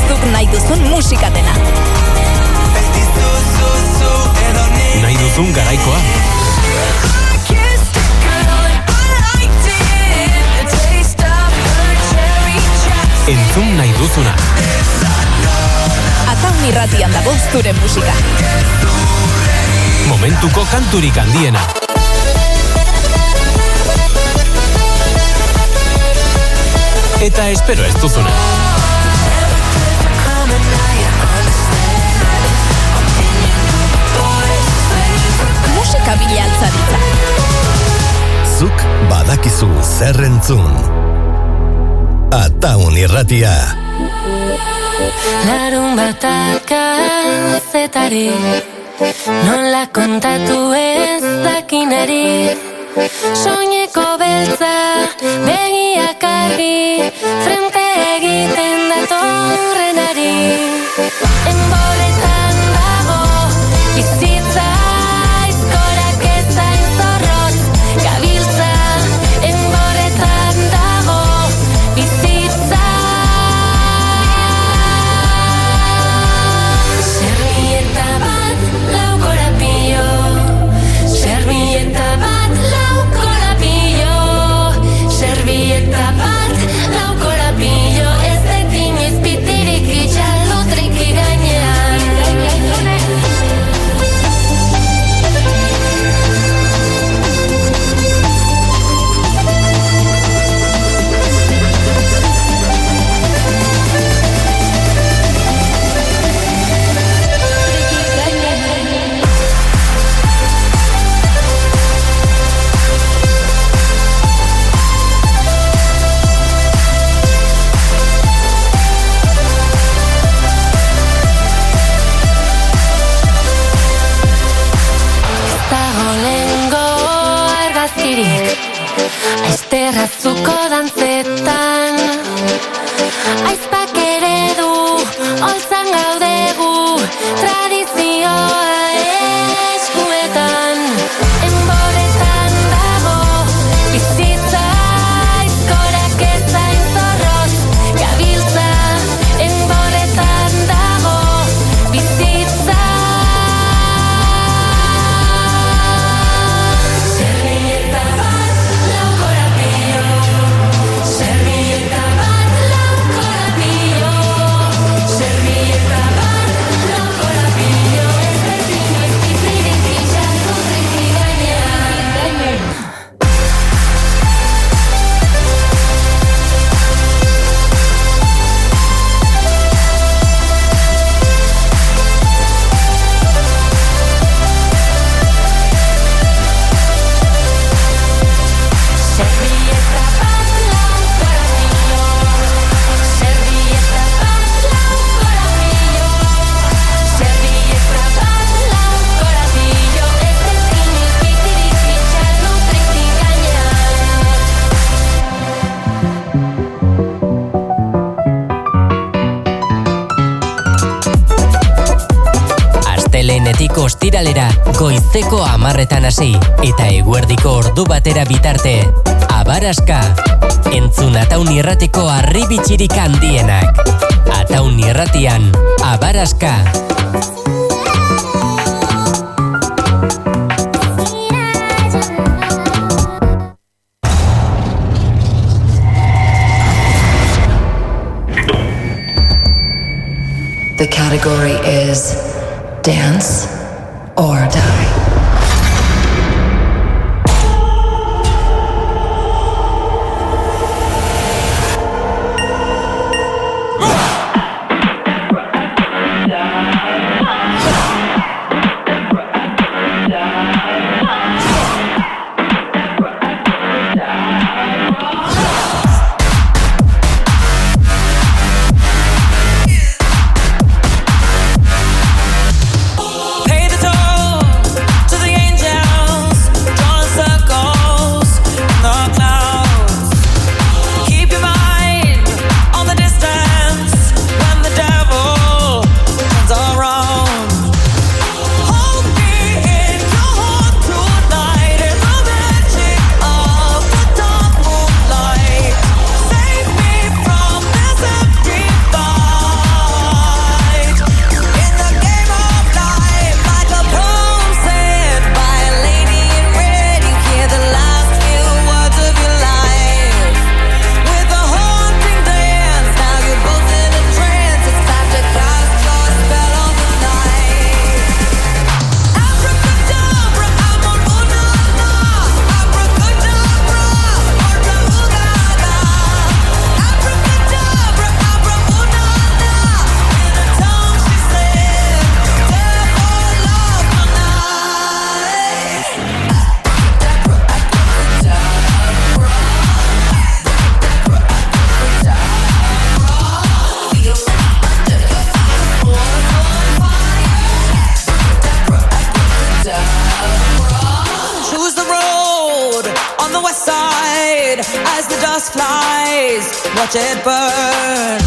Zuk nahi duzun musika dena. Nahi duzun garaikoa. Entzun nahi duzuna. Ataun irratian dago zure musika. Momentuko kanturik handiena. eta espero ez duzuna. Musika bila altzaritza. Zuk badakizu zer entzun. Ataun irratia. Larun batak kazetari, nola kontatu ez dakinari. Soineko beltza, begiak argi, frente egiten datorrenari. Enboretan dago, bizitza, aizkorak ezain zorrotz, gabiltza. Enboretan dago, bizitza. Servieta bat, lau korapio. Servieta bat, lau korapio. Servieta bat, lau korapio. Ez dekin izpitirik itxalotrik gainean. Dago lengo argazkirik, aizterrazuko dantzetan. Aizpak eredu, holtzan gaudegu, tradizioa eskuetan. Enboretan dago, bizitza, aizkorak ezain zorrotz, gabiltza. Enboretan dago, bizitza. Servieta bat, lau korapio. Servieta bat, lau korapio. Servieta bat, lau korapio. Ez dekin izpitirik itxalotrik gainean. Servieta bat, lau korapio. Servieta bat, lau korapio. Servieta bat, lau korapio. Ez dekin izpitirik itxalotrik gainean. Astelehenetik ostiralera, goizeko 10:00 hasi eta eguerdiko ordu batera bitarte. Abaraska, entzun Ataun irratiko harribitxirik handienak. Ataun irratian, Abaraska. The category is dance or die. Hey flies, watch it burn.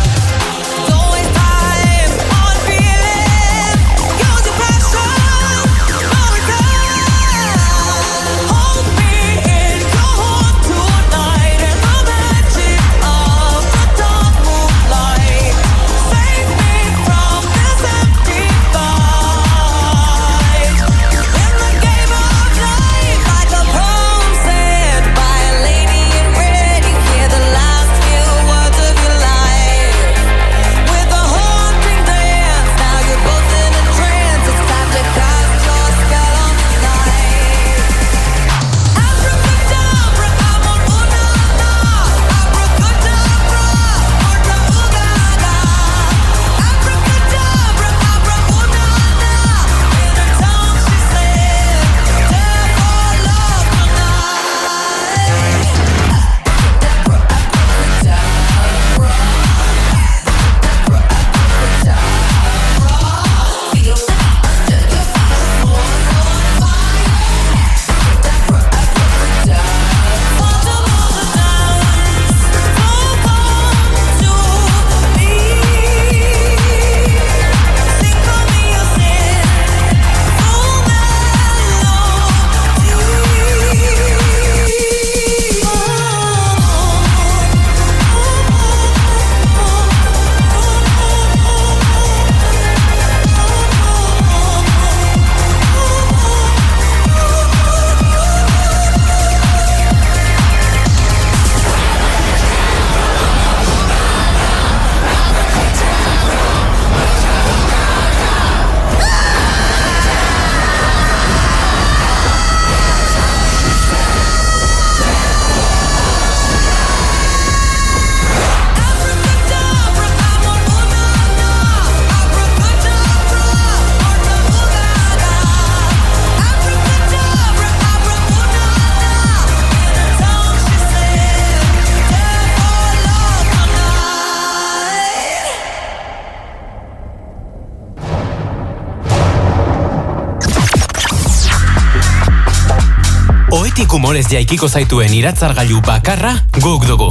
Oetik humorez jaikiko zaituen iratzargailu bakarra guk dugu.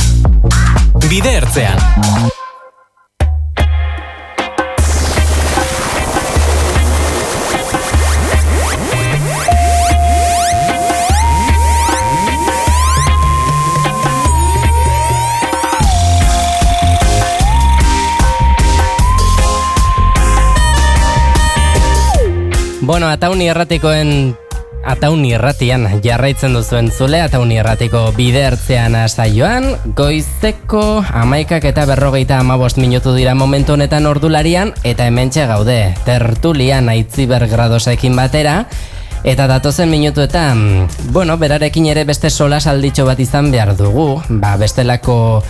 Bide ertzean. Bueno, Atauni Irratian jarraitzen duzuen zule, Atauni Irratiko Bide Ertzean saioan, goizeko 11:45 minutu dira momentu honetan ordularian, eta hementxe gaude, tertulian Aitziber Gradosekin batera, eta datozen minutuetan, berarekin ere beste solas alditxo bat izan behar dugu, bestelako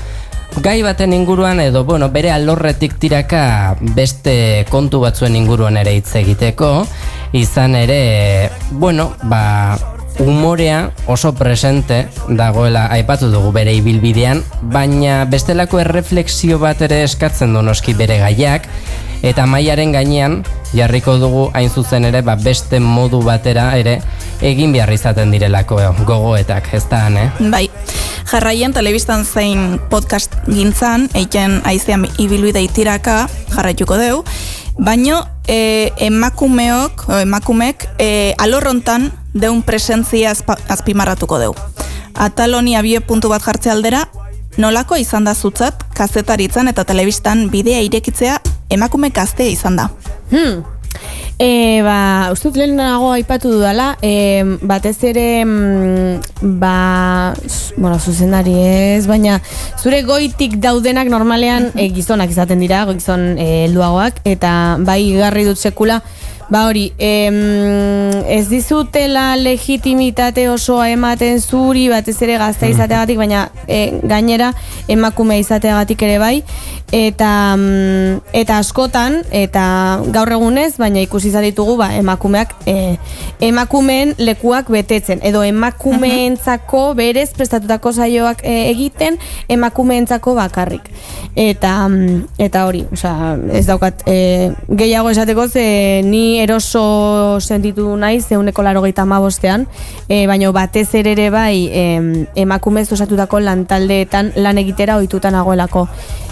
gai baten inguruan edo, bere alorretik tiraka beste kontu batzuen inguruan ere hitz egiteko, izan ere, umorea oso presente dagoela aipatu dugu bere ibilbidean, baina bestelako erreflexio bat ere eskatzen du noski bere gaiak, eta mailaren gainean jarriko dugu hain zuzen ere beste modu batera ere egin behar izaten direlako gogoetak, ez da, Bai, jarraien telebistan zein podcast gintzan, eiken aizean ibilbide itiraka jarraituko deu, baino emakumek alorrontan deun presentzia azpimarratuko deu. Ataloni abie puntu bat jartze aldera, nolako izan da zutzat kazetaritzan eta telebistan bidea irekitzea emakume gaztea izan da. Ustut lehenago aipatu dudala, batez ere zuzendari ez, baina zure goitik daudenak normalean gizonak izaten dira, gizon helduagoak, eta bai garri dut sekula, ez dizutela legitimitate osoa ematen zuri, batez ere gaztea izateagatik, baina gainera emakume izateagatik ere bai, eta askotan, eta gaur egunez, baina ikusi izan ditugu emakumeak emakumeen lekuak betetzen, edo emakumeentzako berez prestatutako saioak egiten, emakumeentzako bakarrik. Eta hori, ez daukat gehiago esateko, ze ni eroso sentitu naiz 185ean, baina batez ere bai emakumez osatutako lantaldeetan lan egitera ohituta nagoelako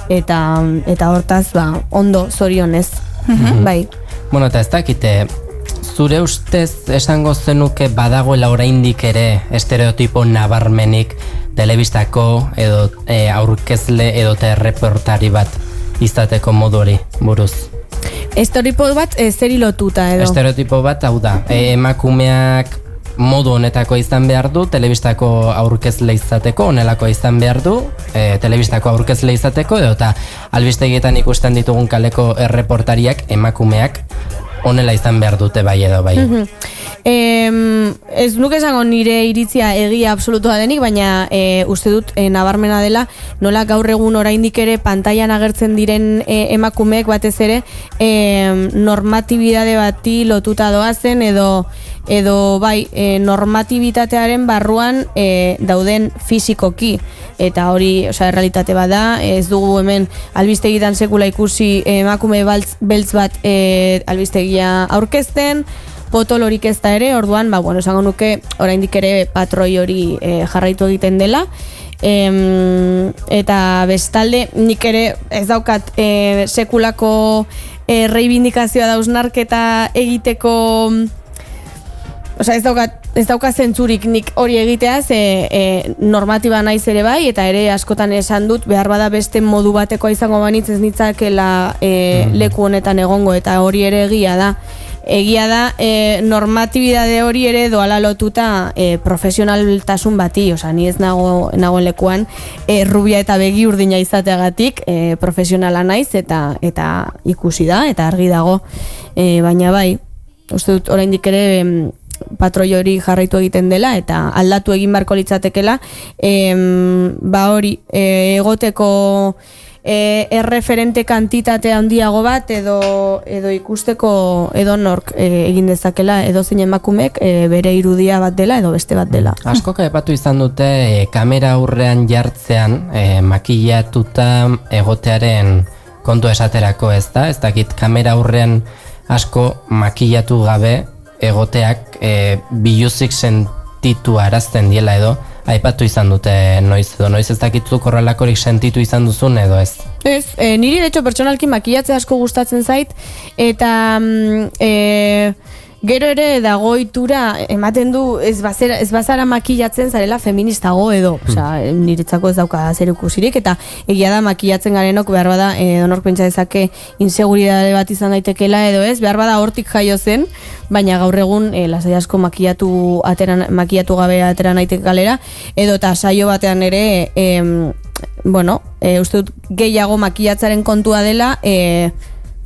eta hortaz ondo zorionez. Bai. Bueno, eta ez dakite, zure ustez esango zenuke badagoela oraindik ere estereotipo nabarmenik telebistako edo aurkezle edo erreportari bat izateko modu hori buruz? Estereotipo bat zeri lotuta edo? Estereotipo bat, hau da, emakumeak modu honetako izan behar du, telebistako aurkezle izateko, honelako izan behar du, telebistako aurkezle izateko, edo eta albistegietan ikusten ditugun kaleko erreportariak, emakumeak, honela izan behar dute bai edo bai. Ez nuke esango nire iritzia egia absolutua denik, baina uste dut nabarmena dela nola gaur egun oraindik ere pantailan agertzen diren emakumeek batez ere normatibidade bati lotuta doazen edo bai normatibitatearen barruan dauden fisikoki eta hori, errealitate bada, ez dugu hemen albistegitan sekula ikusi emakume beltz bat albistegia aurkezten, potolorik ez da ere, orduan, esango nuke oraindik ere patroi hori jarraitu egiten dela. Eta bestalde, nik ere ez daukat sekulako reibindikazioa da hausnarketa egiteko, ez daukat zentzurik nik hori egitea, normatiba naiz ere bai, eta ere askotan esan dut, behar bada beste modu batekoa izango banitz ez nitzakela leku honetan egongo, eta hori ere egia da. Egia da, normatibidade hori ere doala lotuta profesionaltasun bati, ni ez nagoen lekuan rubia eta begi urdina izateagatik profesionala naiz eta ikusi da, eta argi dago, baina bai, uste dut oraindik ere patroi hori jarraitu egiten dela eta aldatu egin beharko litzatekela, hori egoteko erreferente kantitate handiago bat edo ikusteko edonork egin dezakela edozein emakumek bere irudia bat dela edo beste bat dela. Asko aipatu izan dute kamera aurrean jartzean makillatuta egotearen kontu esaterako, ez da? Ez dakit kamera aurrean asko makillatu gabe egoteak biluzik sentitu arazten diela edo aipatu izan dute noiz ez dakitzuk horrelakorik sentitu izan duzun edo ez? Ez, niri de hecho pertsonalki makillatze asko gustatzen zait eta gero ere dagoitura ematen du ez bazara makillatzen zarela feministago edo, niretzako ez dauka zer ikusirik eta egia da makillatzen garenok behar bada donork pentsa dezake inseguridade bat izan daitekela edo ez, behar bada hortik jaio zen, baina gaur egun lasai asko makillatu gabe atera naitek galera edo eta saio batean ere uste dut gehiago makillatzaren kontua dela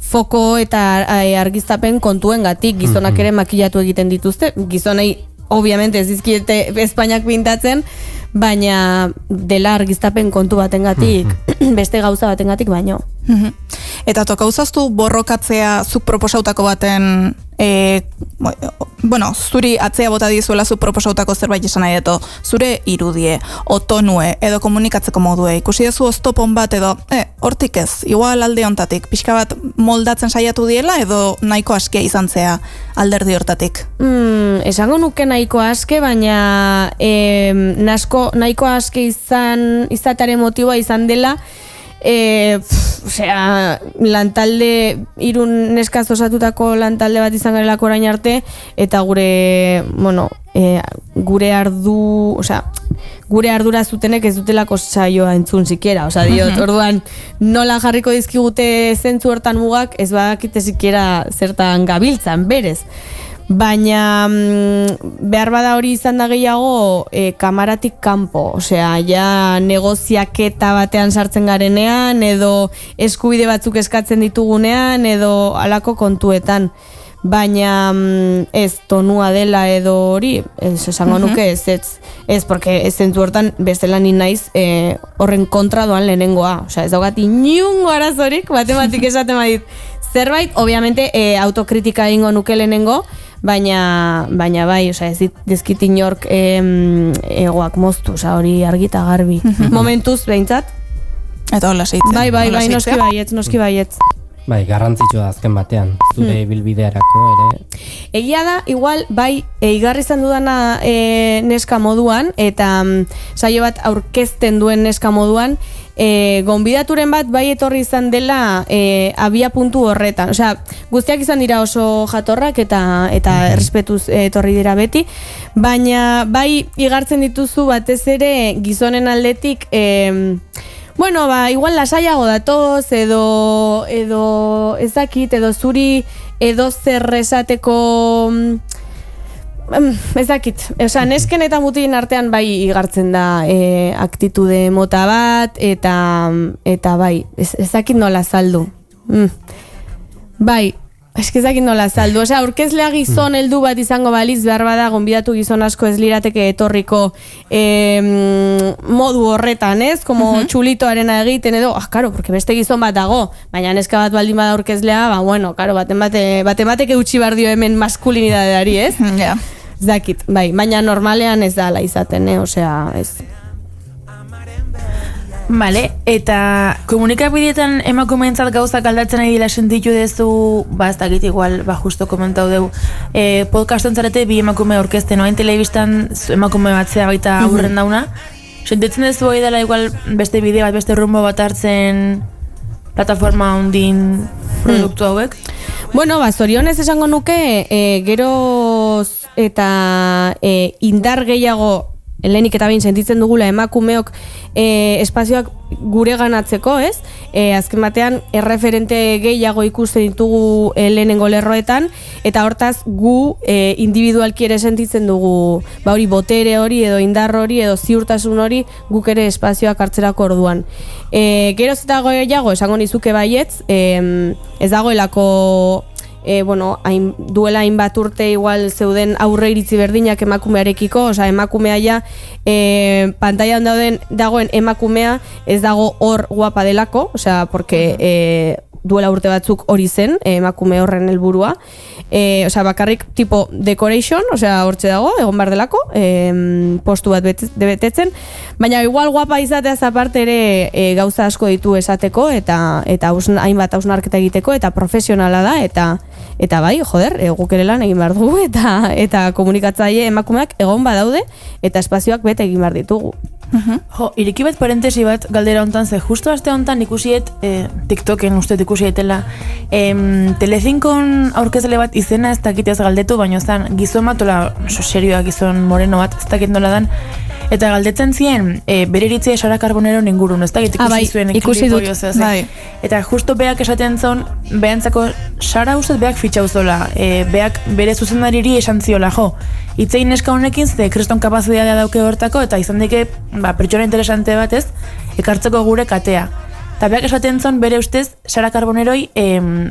foko eta argiztapen kontuengatik gizonak ere makillatu egiten dituzte, gizonei obviamente ez dizkiete Espainiak pintatzen, baina dela argiztapen kontu batengatik, beste gauza batengatik baino. Eta tokauzaztu borrokatzea zuk proposautako baten zuri atzea bota dizuela zuk proposautako zerbait esan nahi edo zure irudie, otonue edo komunikatzeko modue, ikusi dezu oztopon bat edo hortik ez, igual alde hontatik pixka bat moldatzen saiatu diela edo nahiko askia izan zea alderdi hortatik? Esango nuke nahiko aske, baina nahiko aske izataren motiboa izan dela lantalde, 3 neskaz osatutako lantalde bat izan garelako orain arte, eta gure ardura zutenek ez dutelako saioa entzun sikiera, diot, orduan nola jarriko dizkigute zentzu hortan mugak, ez badakite sikiera zertan gabiltzan, berez. Baina behar bada hori izan da gehiago kamaratik kanpo, ja negoziaketa batean sartzen garenean edo eskubide batzuk eskatzen ditugunean edo halako kontuetan, baina ez tonua dela edo hori, ez esango nuke ez, porque ez zentzu hortan bestela ni naiz horren kontra doan lehenengoa, ez daugat inungo arazorik, matematik esaten badit zerbait, obviamente autokritika egingo nuke lehenengo, baina bai, ez dizkit inork egoak moztu, hori argita garbi. Momentuz, behintzat. Eta hola seitzen. Bai, noski baietz. Bai, garrantzitsua azken batean, zure ibilbidearako ere. Egia da, igual, bai, igarri izan dudana neska moduan, eta saio bat aurkezten duen neska moduan, gonbidaturen bat bai etorri izan dela abia puntu horretan. Osea, guztiak izan dira oso jatorrak eta errespetuz etorri dira beti, baina bai igartzen dituzu batez ere gizonen aldetik bueno, igual lasaiago datoz, edo ezakit, edo zuri edo zer esateko ezakit. Osea, nesken eta mutilen artean bai igartzen da aktitude mota bat, eta bai, ezakit nola saldu. Bai, ezakit nola saldu. Osea, aurkezlea gizon heldu bat izango baliz, behar bada, gonbidatu gizon asko ez lirateke etorriko modu horretan, ez? Como txulitoarena egiten edo, karo, porque beste gizon bat dago, baina neska bat baldin bada aurkezlea, bueno, karo, baten batek eutxi bar dio hemen maskulinidadeari, ez? Ja. Zakit, bai, baina normalean ez da ala izaten, osea, ez. Vale, eta komunikabideetan emakumeentzat gauzak aldatzen ari dela sentitu dezu, ez dakit igual, justo komentau deu, podcaston zarete bi emakume aurkezten, oain telebistan emakume batzea baita aurren dauna, sentitzen dezu hori dela igual beste bide bat, beste rumbo bat hartzen plataforma ondin produktu hauek? Bueno, zorionez esango nuke, geroz eta indar gehiago lehenik eta behin sentitzen dugula emakumeok espazioak gure ganatzeko, ez? Azken batean, erreferente gehiago ikusten ditugu lehenengo lerroetan, eta hortaz gu individualki ere sentitzen dugu hori botere hori, edo indar hori, edo ziurtasun hori guk ere espazioak hartzerako orduan. Geroz eta gehiago esango nizuke baietz, ez dagoelako duela hainbat urte igual zeuden aurre iritzi berdinak emakumearekiko, osea emakumea ja pantailan dagoen emakumea ez dago hor guapa delako, osea porque duela urte batzuk hori zen emakume horren helburua, osea bakarrik tipo decoration, osea hortxe dago egon bar delako, postu bat betetzen, baina igual guapa izateaz aparte ere gauza asko ditu esateko eta hainbat hausnarketa egiteko eta profesionala da eta bai, joder, guk ere lan egin behar dugu eta komunikatzaile emakumeak egon badaude eta espazioak bete egin behar ditugu. Jo, ireki bat parentesi bat galdera hontan, ze justo aste hontan ikusiet TikToken uste ikusietela Telecinkon aurkezle bat izena ez dakiteaz galdetu, baina zan gizon matola serioa gizon moreno bat ez dakit nola dan, eta galdetzen zien bere iritzia Sara Carboneron ingurun, ez dakit ikusi dut, bai. Eta justo beak esaten zon, behantzako Sara ustez beak fitxauzola, beak bere zuzendariri esan ziola, jo, itzein neska honekin ze kriston kapazitatea dauke hortako, eta izan dike pertsona interesante batez, ekartzeko gure katea. Eta beak esaten zon bere ustez Sara Carboneroi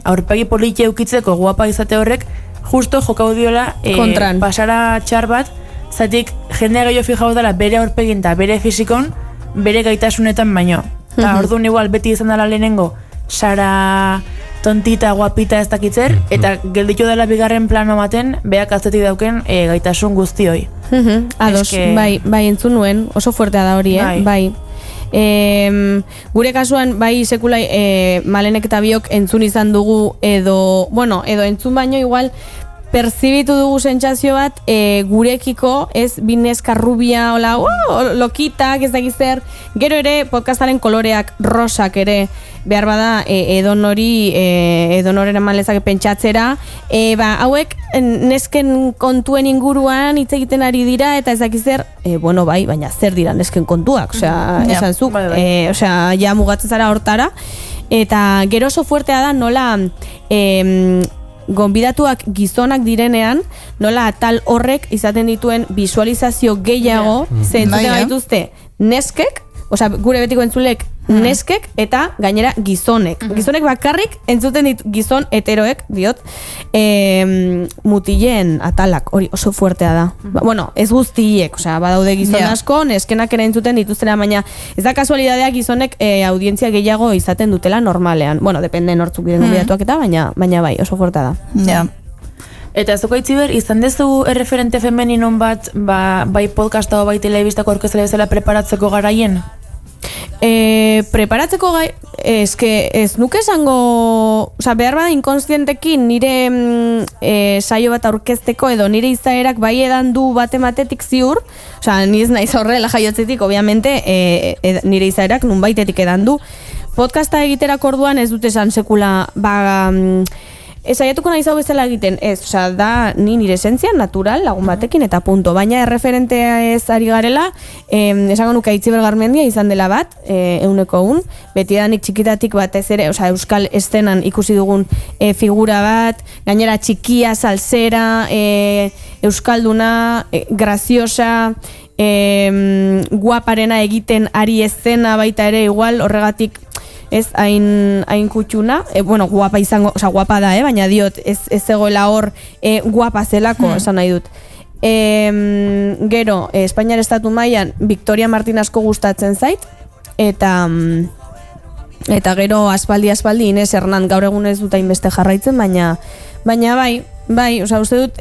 aurpegi politia eukitzeko guapa izate horrek justo jokau diola pasara txar bat, zatik jendea gehiago fijau dela bere aurpegin eta bere fizikon bere gaitasunetan baino. Eta orduan igual beti izan dela lehenengo Sara tontita, guapita ez dakitzer, eta gelditu dela bigarren plano baten beak atzetik dauken gaitasun guztioi. Ados, bai entzun nuen, oso fuertea da hori, bai. Gure kasuan bai sekula Malenek eta biok entzun izan dugu edo entzun baino igual perzibitu dugu sentsazio bat gurekiko, ez bineska rubia, hola, lokitak, ez dakiz zer, gero ere podcastaren koloreak rosak ere behar bada edonoren eman lezake pentsatzera, hauek nesken kontuen inguruan hitz egiten ari dira eta ez dakiz zer, bai, baina zer dira nesken kontuak, osea, esan zuk, osea, ja mugatzen zara hortara, eta gero oso fuertea da nola gonbidatuak gizonak direnean, nola tal horrek izaten dituen visualizazio gehiago, zentzuten gaituzte neskek, osea, gure betiko entzulek neskek eta gainera gizonek. Gizonek bakarrik entzuten dit gizon heteroek, diot, mutilen atalak, hori oso fuertea da. Bueno, ez guztiek, osea, badaude gizon asko, neskenak ere entzuten dituztena, baina ez da kasualidadea gizonek audientzia gehiago izaten dutela normalean. Bueno, depende nortzuk diren gonbidatuak eta, baina bai, oso fuertea da. Ja. Eta zuko itziber, izan dezu erreferente femeninon bat, bai podcasta o bai telebistako aurkezle bezala preparatzeko garaien? Preparatzeko gai, ez nuke esango, behar bada inkonstientekin nire saio bat aurkezteko edo nire izaerak bai edan du batematetik ziur, ni ez naiz horrela jaiotzetik, obviamente, nire izaerak nunbaitetik edan du. Podcasta egiterako orduan ez dut esan sekula, saiatuko naiz hau bezala egiten, da nire esentzia natural lagun batekin eta punto, baina erreferentea ez ari garela, esango nuke Aitziber Garmendia izan dela bat, 100%, beti edanik txikitatik batez ere, euskal estenan ikusi dugun figura bat, gainera txikia, salsera, euskalduna, graziosa, guaparena egiten ari eszena baita ere igual, horregatik ez hain kutxuna, guapa izango, guapa da, baina diot, ez zegoela hor guapa zelako, esan nahi dut. Gero, Espainiar estatu mailan Victoria Martin asko gustatzen zait, eta gero aspaldi Inés Hernán, gaur egun ez dut hainbeste jarraitzen, baina bai, uste dut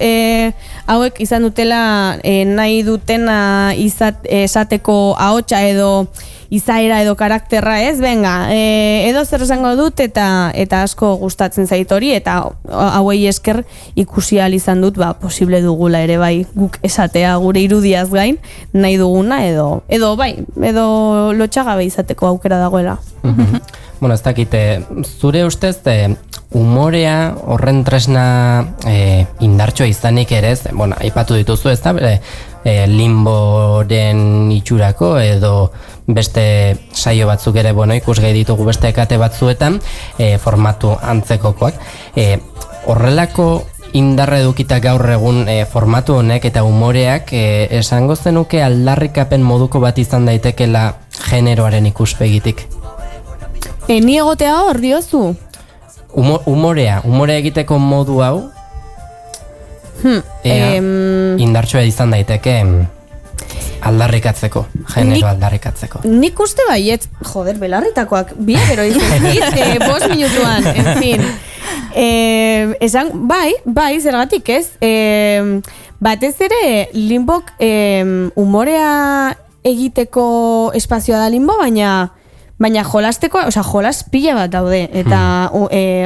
hauek izan dutela nahi dutena esateko ahotsa edo izaera edo karakterra, ez? Venga, edo zer esango dut eta asko gustatzen zait hori, eta hauei esker ikusi ahal izan dut, posible dugula ere bai guk esatea gure irudiaz gain nahi duguna edo lotxagabe izateko aukera dagoela. Ez dakite, zure ustez umorea horren tresna indartxoa izanik ere, aipatu dituzu ez da, limboren itxurako edo beste saio batzuk ere, ikusgai ditugu beste ekate batzuetan, formatu antzekokoak. Horrelako indarra edukita gaur egun formatu honek eta umoreak esango zenuke aldarrikapen moduko bat izan daitekela generoaren ikuspegitik? Ni egotea hor diozu? Umorea egiteko modu hau indartxoa izan daiteke aldarrikatzeko, genero aldarrikatzeko. Nik uste baiet, belarritakoak, gero izan, 5 minutuan, en fin. Esan, bai, zergatik ez. Batez ere, Limbok umorea egiteko espazioa da Limbo, baina jolasteko, jolas pila bat daude, eta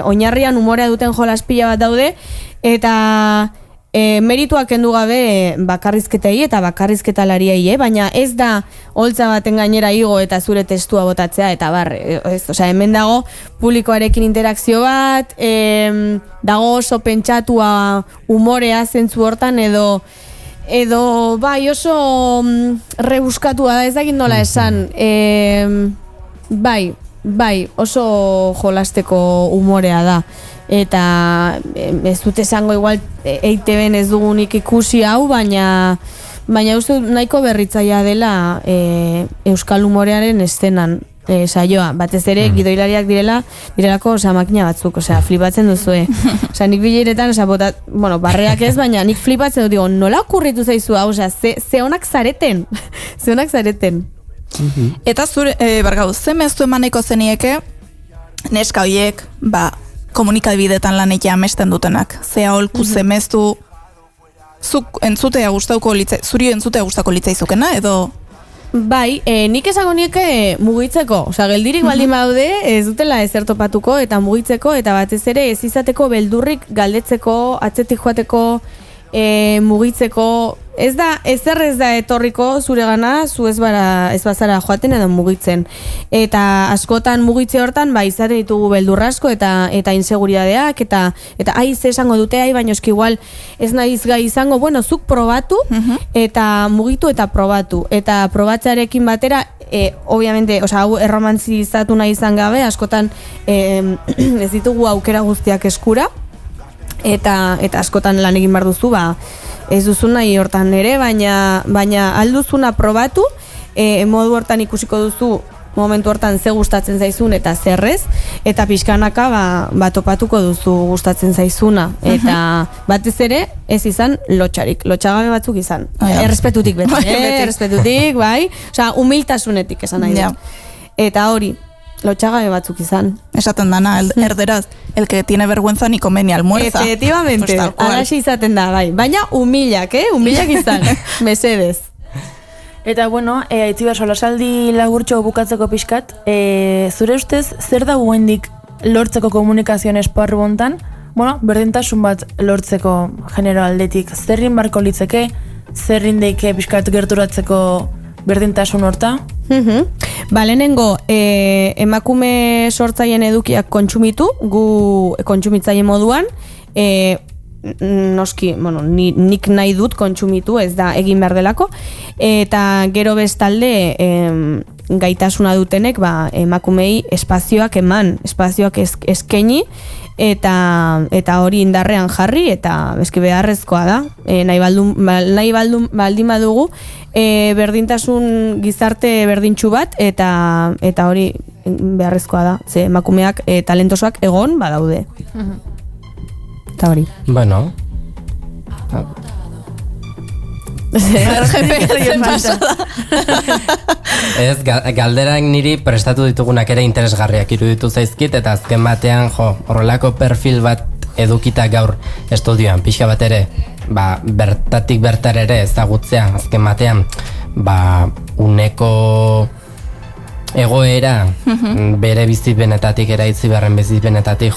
oinarrian umorea duten jolas pila bat daude, eta merituak kendu gabe bakarrizketei eta bakarrizketalariei, baina ez da holtza baten gainera igo eta zure testua botatzea, eta hemen dago publikoarekin interakzio bat, dago oso pentsatua umorea zentzu hortan edo bai oso rebuskatua da, ez dakit nola esan, bai, oso jolasteko umorea da. Eta ez dut esango igual EITB-en ez dugunik ikusi hau, baina uste nahiko berritzaia dela euskal humorearen estenan saioa. Batez ere, gidoilariak direlako makina batzuk, flipatzen duzue. Nik bileretan, barreak ez, baina nik flipatzen dut, nola okurritu zaizu hau, ze honak zareten. Ze honak zareten. Eta zure, ze meztu emaneko zenieke, neska horiek, komunikabidetan lan egia amesten dutenak. Zea holku zemeztu zuk entzutea gustauko zuri entzutea gustako litzaizukena edo bai, nik esango nieke mugitzeko, geldirik baldin badaude ez dutela ezer topatuko eta mugitzeko eta batez ere ez izateko beldurrik galdetzeko, atzetik joateko, mugitzeko, ez da etorriko zuregana, zu ez bazara joaten edo mugitzen. Eta askotan mugitze hortan, izaten ditugu beldurra asko eta inseguridadeak, eta ze esango dute, baina eski igual ez naiz gai izango, zuk probatu, eta mugitu eta probatu. Eta probatzarekin batera, obviamente, hau erromantzizatu nahi izan gabe, askotan ez ditugu aukera guztiak eskura, eta askotan lan egin behar duzu, ez duzu nahi hortan ere, baina alduzuna probatu, modu hortan ikusiko duzu momentu hortan ze gustatzen zaizun eta zerrez, eta pixkanaka topatuko duzu gustatzen zaizuna, eta batez ere ez izan lotxagabe batzuk izan, errespetutik beti, errespetutik, bai, humiltasunetik esan nahi dut, eta hori, lotxagabe batzuk izan. Esaten dana, erderaz, el que tiene vergüenza ni come ni almuerza. Efectivamente, alaxe izaten da, bai. Baina humilak izan, mesedez. Eta bueno, Aitziber solasaldi laburtxo bukatzeko pixkat, zure ustez, zer da guendik lortzeko komunikazioan esparru hontan? Bueno, berdintasun bat lortzeko genero aldetik, zerrin barko litzeke, zerrin deike pixkat gerturatzeko berdintasun horta? Ba, lehenengo, emakume sortzaien edukiak kontsumitu, gu kontsumitzaile moduan, noski, bueno, nik nahi dut kontsumitu, ez da egin behar delako, eta gero bestalde gaitasuna dutenek emakumei espazioak eman, espazioak eskaini, eta hori indarrean jarri, eta eski beharrezkoa da, nahi baldin badugu, berdintasun gizarte berdintxu bat, eta hori beharrezkoa da, ze emakumeak talentosoak egon badaude. Eta hori. Bueno. Ez, galderak niri prestatu ditugunak ere interesgarriak iruditu zaizkit, eta azken batean, horrelako perfil bat edukita gaur estudioan, pixka bat ere, bertatik bertar ere ezagutzea, azken batean, uneko egoera bere bizipenetatik eraitzi beharren bizipenetatik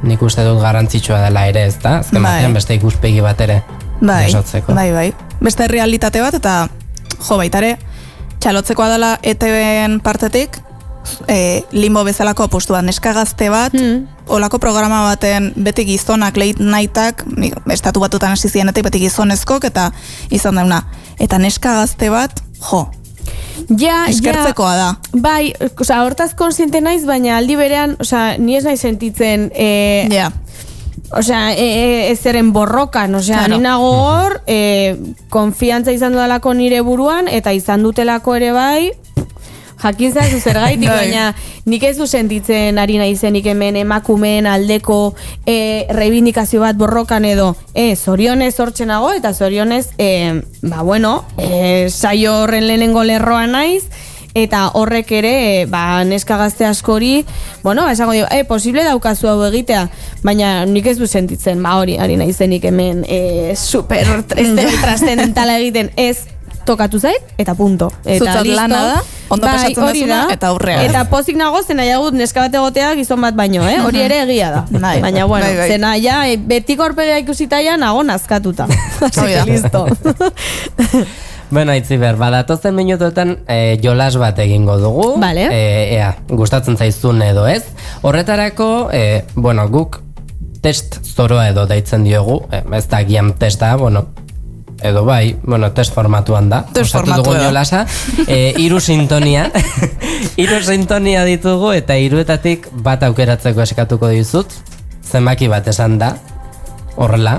nik uste dut garrantzitsua dela ere, ez da? Azken batean beste ikuspegi bat ere jasotzeko. Bai. Beste realitate bat eta baitare txalotzekoa dela ETV-en partetik limbo bezalako apustuan neska gazte bat, olako programa baten beti gizonak late nightak, estatu batutan hasi zienetik beti gizonezkok eta izan dauna. Eta neska gazte bat, eskertzekoa da. Bai, hortaz konsiente naiz, baina aldi berean, ni ez naiz sentitzen ezeren borrokan, ni nago hor, konfiantza izan dudalako nire buruan, eta izan dutelako ere bai, jakin zazu zergaitik, baina nik ez du sentitzen ari naizenik hemen emakumeen aldeko reivindikazio bat borrokan edo, zorionez hortzenago, eta zorionez, saio horren lehenengo lerroa naiz, eta horrek ere, neska gazte askori, esango dio, posible daukazu hau egitea, baina nik ez du sentitzen, hori, ari naizenik hemen super trascendentala egiten, ez tokatu zait, eta punto. Zutzat lana da, ondo pasatzen dezuna, eta aurrea. Eta pozik nago, zena jagut neska bat egotea gizon bat baino, hori ere egia da. Baina, zena ja, betiko horpegia ikusitaia nago nazkatuta. Listo. Bueno, Aitziber, datozen minutuetan jolas bat egingo dugu. Ea, gustatzen zaizun edo ez. Horretarako, guk test zoroa edo deitzen diogu, ez da gian testa, edo bai, test formatuan da. Osatu dugu jolasa. 3 sintonia. 3 sintonia ditugu eta 3etatik bat aukeratzeko eskatuko dizut. Zenbaki bat esan da. Horrela.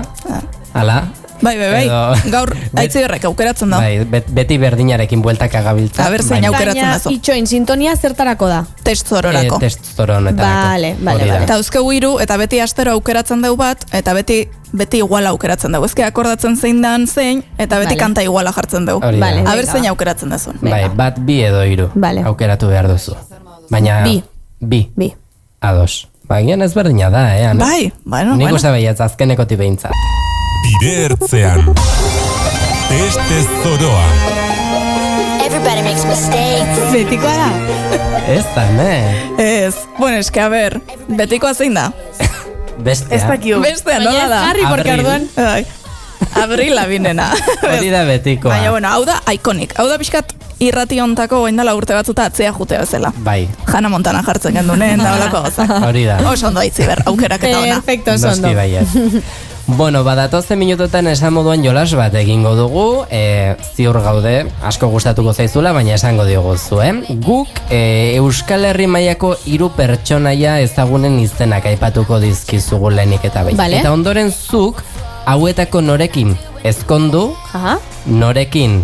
Hala. Bai. Gaur Aitziberrek aukeratzen da. Beti berdinarekin bueltaka gabiltza. Aber zein aukeratzen dazu. Baina itxoin sintonia zertarako da? Test zororako. Test zoro honetarako. Bale. Eta uzkeu 3 eta beti astero aukeratzen dugu bat, eta beti iguala aukeratzen dugu. Ezke akordatzen zein dan zein, eta beti kanta iguala jartzen dugu. Aber zein aukeratzen dazun. Bai, bat 2 edo 3 aukeratu behar duzu. Baina... Bi. Ados. Baina ez berdina da, Bai, bueno. Nik uste baiatz azkeneko tibeintza. Bide ertzean. Teste zoroa. Everybody makes mistakes. Betikoa da? Ez da, Ez. Bueno, eske, a ber, betikoa zein da? Bestea. Ez dakiu. Bestea, nola da? Harri, porque arduan. Abril labinena. Hori da betikoa. Baina, hau da ikonik. Hau da pixkat irrati hontako oindala urte batzuta atzea jute bezala. Bai. Hannah Montana jartzen gendunen, da holako goza. Hori da. Oso ondo Aitziber, aukerak eta ona. Perfecto, oso ondo. Noski baiet. Bueno, datozen minutuetan esan moduan jolas bat egingo dugu, ziur gaude, asko gustatuko zaizula, baina esango diogu zu, Guk Euskal Herri mailako 3 pertsonaia ezagunen izenak aipatuko dizkizugu lehenik eta bai. Eta ondoren zuk, hauetako norekin ezkondu, norekin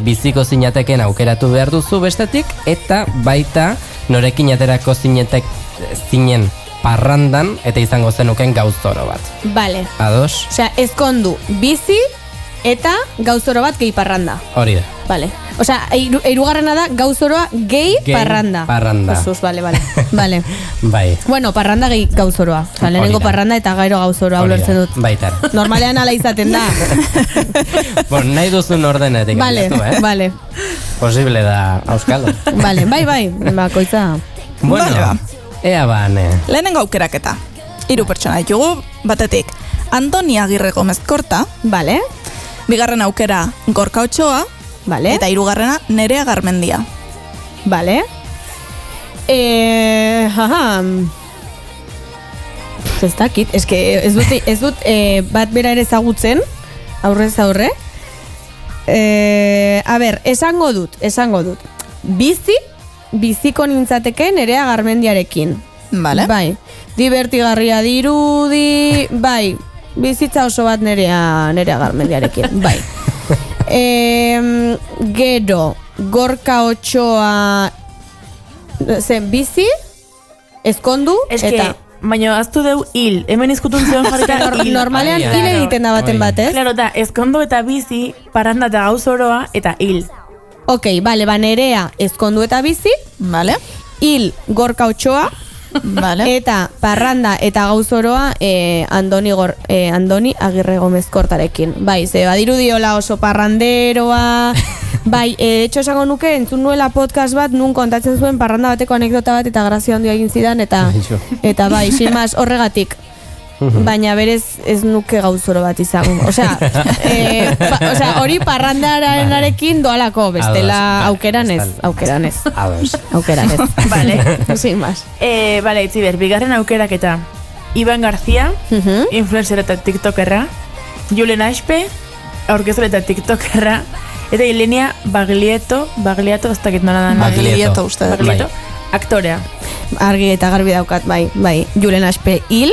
biziko zinateken aukeratu behar duzu bestetik, eta baita norekin aterako zinen parrandan eta izango zenuken gauzoro bat. Bale. Ados? Osea, ezkondu bizi eta gauzoro bat gehi parranda. Hori da. Bale. Osea, hirugarrena da gauzoroa gehi parranda. Parranda. Osus, bale. Bale. Bai. Bueno, parranda gehi gauzoroa. Osea, lehenengo parranda eta gero gauzoroa ulertzen dut. Baitar. Normalean ala izaten da. Bueno, nahi duzun ordenetik. Bale. Posible da, auskalo. Vale, bai, bakoitza. Bueno, ea bane. Lehenengo aukeraketa. 3 pertsona ditugu, batetik Andoni Agirre Gomez Korta, vale. Bigarren aukera Gorka Otxoa, vale. Eta 3. Nerea Garmendia. Vale. Ez dakit, ez dut bat bera ere ezagutzen, aurrez aurre. A ber, esango dut. Biziko nintzateke Nerea Garmendiarekin. Vale. Bai, divertigarria dirudi, bai, bizitza oso bat Nerea Garmendiarekin, bai. Gero, Gorka Otxoa, bizi, ezkondu, eta... Baina aztu deu hil, hemen izkutun zion jarrita hil. Normalean hil egiten da baten bat, ez? Claro, eta ezkondu eta bizi, parranda eta gauz oroa, eta hil. Ok, bale, Nerea ezkondu eta bizi, vale. Hil Gorka Otxoa, vale. Eta parranda eta gauz oroa Andoni Agirre Gomez Kortarekin. Bai, ze badirudiola oso parranderoa. Bai, etxo esango nuke, entzun nuela podcast bat, nun kontatzen zuen parranda bateko anekdota bat eta grazia handia egin zidan, eta bai, simaz, horregatik. Baina berez ez nuke gauzoro bat izango. Osea, hori parrandararekin doalako, bestela aukeran ez. Aukeran ez. Vale. Sin más. Vale, Itziber, bigarren aukeraketa. Iban García, influencer eta tiktokerra. Julen Aspe, aurkezle eta tiktokerra. Eta Ilenia Baglietto, ez dakit nola da. Baglietto, uste. Baglietto, aktorea. Argi eta garbi daukat, bai. Julen Aspe hil.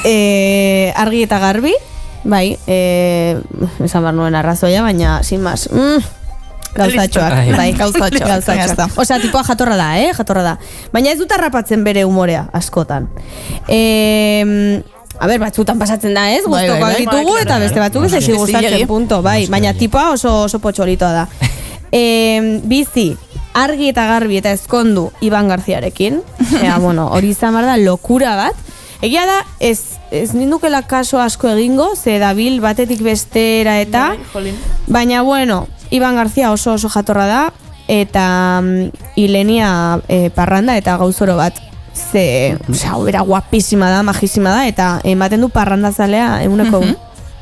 Argi eta garbi, bai, esan bar nuen arrazoia, baina, sin más, gauzatxoak, bai, gauzatxoak. Osea, tipoa jatorra da. Baina ez dut harrapatzen bere humorea, askotan. A ber, batzutan pasatzen da, ez? Gustokoak ditugu eta beste batzuk ez ezi gustatzen, punto, bai. Baina tipoa oso potxolitoa da. Bizi, argi eta garbi eta ezkondu Iban Garziarekin. Bueno, hori izan bar da, lokura bat. Egia da, ez nindukela kaso asko egingo, ze dabil batetik bestera eta, baina bueno, Iban Garzia oso jatorra da, eta Ilenia parranda eta gauzoro bat. Ze, bera guapísima da, majísima da, eta ematen du parranda zalea eguneko.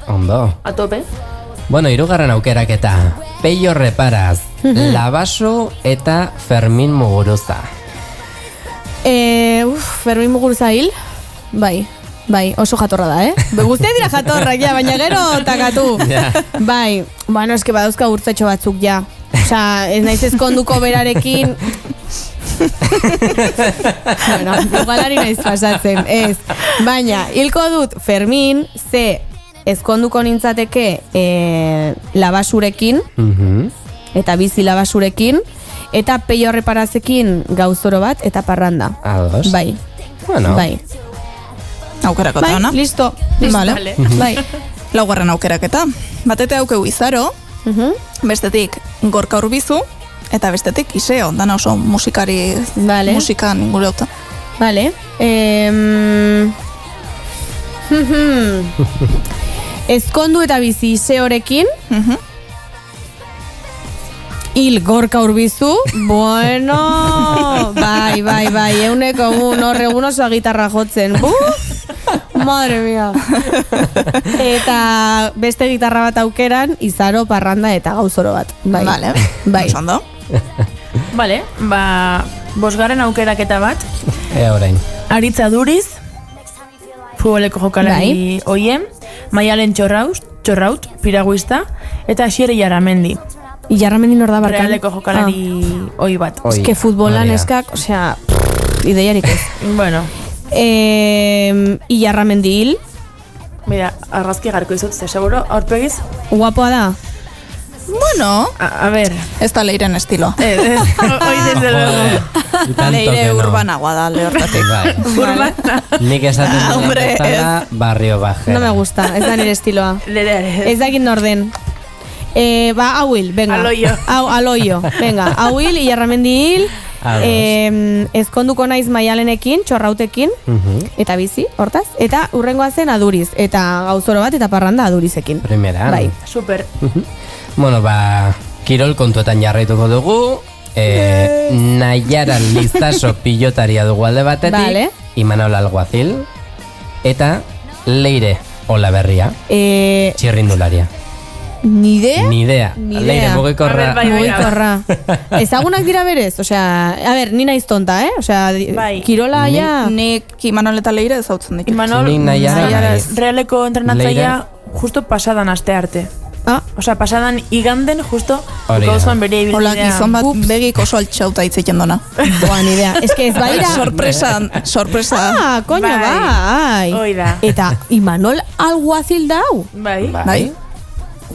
Ondo. A tope. Bueno, 3. aukeraketa. Peio Reparaz, Labaso eta Fermin Muguruza. Fermin Muguruza hil? Bai, oso jatorra da, Guztia dira jatorrak, baina gero takatu. Bai, bueno, eske badauzka urtetxo batzuk, Osea, ez naiz ezkonduko berarekin. Bueno, igualari naiz pasatzen, ez. Baina, hilko dut Fermin, ze ezkonduko nintzateke Labasurekin, eta bizi Labasurekin, eta Peio Reparazekin gauzoro bat, eta parranda. Ados. Bai. Bueno. Bai. Aukerakota, ona? Listo. Vale. Bai. 4. aukeraketa. Batete aukeu Izaro, bestetik Gorka Urbizu, eta bestetik Iseo, dana oso musikari, musikan ingureuta. Vale. Ezkondu eta bizi Iseorekin, hil Gorka Urbizu, bueno, bai, euneko egun oso gitarra jotzen, madre mia. Eta beste gitarra bat aukeran, Izaro, parranda eta gauzoro bat. Vale, ondo. Vale, 5. aukeraketa bat. Orain. Aritza Duriz, futboleko jokalari oien, Maialen Txorraut, piraguista, eta Asier Ilarramendi. Ilarramendi nor da barkan? Realeko jokalari oi bat. Eske futbolan eskak, osea, ideiarik ez. Bueno. Ilarramendi hil. Mira, argazki garko izut, seguro, aurpegiz. Guapoa da. Bueno, a ver. Ez da Leiren estilo. Hoi desde luego. Leire urbanagoa da, lehortatik. Urbana. Nik esaten duen bezala, barrio baje. No me gusta, ez da nire estiloa. Ez dakit norden. Hauil, venga. Aloio, venga. Hauil, Ilarramendi hil. Ezkonduko naiz Maialenekin, Txorrautekin, eta bizi, hortaz. Eta urrengoa zen Aduriz, eta gauzoro bat, eta parranda Adurizekin. Primera. Bai. Super. Bueno, Kirol kontuetan jarraituko dugu. Naiara Lizaso pilotaria dugu alde batetik. Vale. Imanol Alguazil. Eta Leire Olaberria. Txirrindularia. Nidea. Leire mugikorra. Mugikorra. Ezagunak dira berez? Osea, a ber, ni naiz tonta, Osea, kirola ja... Nik Imanol eta Leire ezautzen ditut. Imanol, realeko entrenatzaia justo pasadan aste arte. Osea, pasadan iganden justo gauzuan bere ibilbidea. Hola, gizon bat begik oso altxauta itzeiten dona. Boa, nidea. Ez que ez baira... Sorpresa. Koño, bai. Oida. Eta Imanol Alguazil dau. Bai.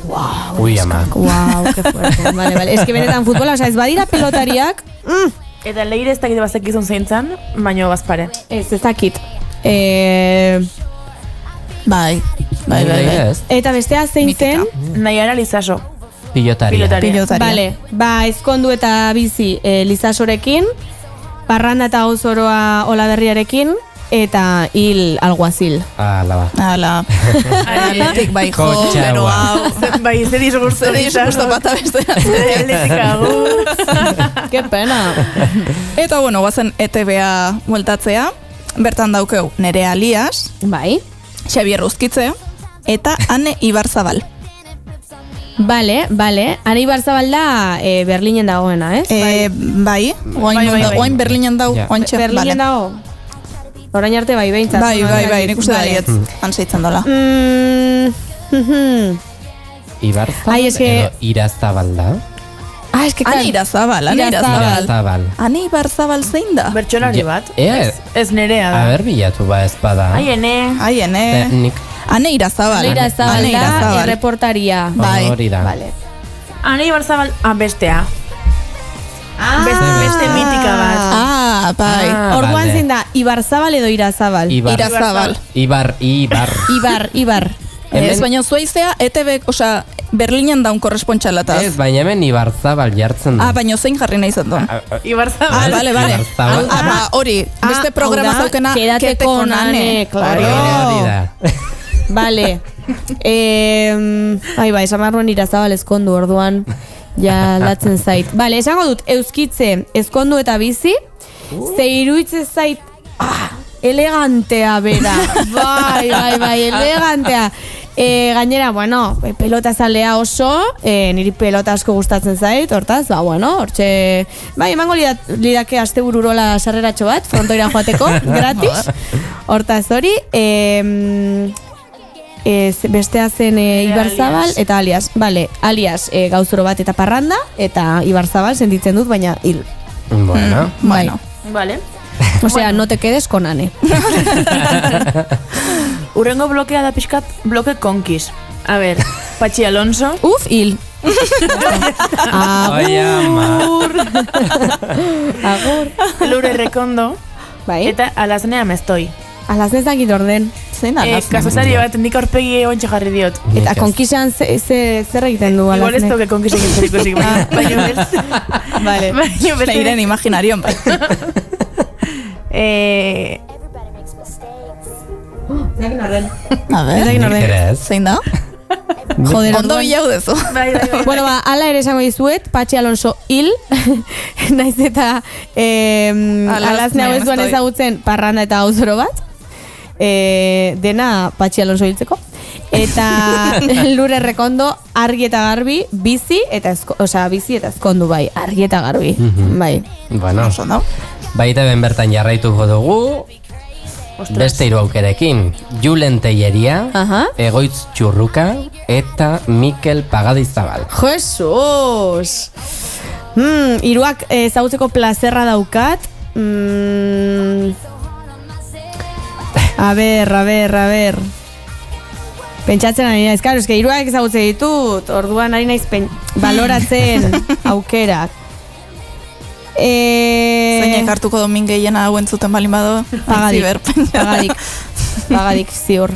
Wow. Ui, ama. Wow, qué fuerte. Vale. Es que benetan futbola, osea, ez badira pelotariak. Eta Leire ez dakit bazekizun zeintzan, baino bazpare. Ez dakit. Bai. Eta bestea zein zen? Naiara Lizaso. Pilotaria. Vale, ezkondu eta bizi Lizasorekin, Parranda eta Gauzoroa Olaberriarekin, eta Hil Alguazil. Ala. Atletik bai jo, pero hau. Bai, ze disgusto pata bestea. Atletik agur. Qué pena. Eta bueno, guazen ETB-a bueltatzea. Bertan daukeu Nerea Alias. Bai. Xabier Uzkitze. Eta Ane Ibarzabal. Vale. Ane Ibarzabal da Berlinen dagoena, ez? Bai. Oain Berlinen dago. Berlinen dago. Orain arte bai, behintzat. Bai, nik uste daiet. Anseitzen dola. Ibarzabal edo Irazabal da? Ane Irazabal. Ane Ibarzabal zein da? Bertxolari bat. Ez Nerea da. Aber bilatu ba ezpada. Aiene. Ane Irazabal. Ane Irazabal da, erreportaria. Bai. Hori da. Ane Ibarzabal, bestea. Beste mitika bat. Bai. Orduan zein da, Ibarzabal edo Irazabal? Irazabal. Ibar. Ez, baina zuaizea, ETB, osea, Berlinen daun korrespontxalataz. Ez, baina hemen Ibarzabal jartzen da. Baina zein jarri nahi zen duen. Ibarzabal. Bale. Hori, beste programa zaukena, Quédate con Ane. Hori da. Vale. Esan marroen Irazabal ezkondu orduan. Ja, latzen zait. Vale, esango dut, Euskitze, ezkondu eta bizi, ze iruitze zait, elegantea bera. Bai, elegantea. Gainera, bueno, pelota zalea oso, niri pelota asko gustatzen zait, hortaz, hortxe, emango lidake astebururola sarreratxo bat, frontoira joateko, gratis, hortaz hori, bestea zen Ibarzabal eta Alias. Vale, Alias Gauzoro bat eta Parranda, eta Ibarzabal sentitzen dut, baina Hil. Bueno. Vale. Osea, no te quedes con Ane. Urrengo blokea da pixkat, bloke konkis. A ver, Patxi Alonso. Hil. Agur. Lure Rekondo. Bai. Eta Alaznea Meztoi. Alaznea git orden. Kasetari bat, nik aurpegi ontsa jarri diot. Eta konkisan zer egiten du Alaznea? Igual ez toke konkis egin zer ikusik. Baina ez. Vale. Leiren imaginarion bai. Zagin orden. Zein da? Joder, ondo bilau dezu. Bueno, ala ere esango dizuet, Patxi Alonso Hil, naiz eta Alaznea ez duen ezagutzen Parranda eta Gauzoro bat, dena Patxi Alonso hiltzeko. Eta Lure Rekondo argi eta garbi, bizi eta ezkondu bai, argi eta garbi. Bai. Bueno, baita ben bertan jarraituko dugu. Beste hiru aukerekin, Julen Telleria, Egoitz Txurruka eta Mikel Pagadizabal. Jesus! Hiruak ezagutzeko plazerra daukat. A ber. Pentsatzen ari naiz, karo, eske hiruak ezagutzen ditut, orduan ari naiz baloratzen aukerak. Zeinek hartuko domin gehiena hauen zuten balin bado? Pagadik, ziur.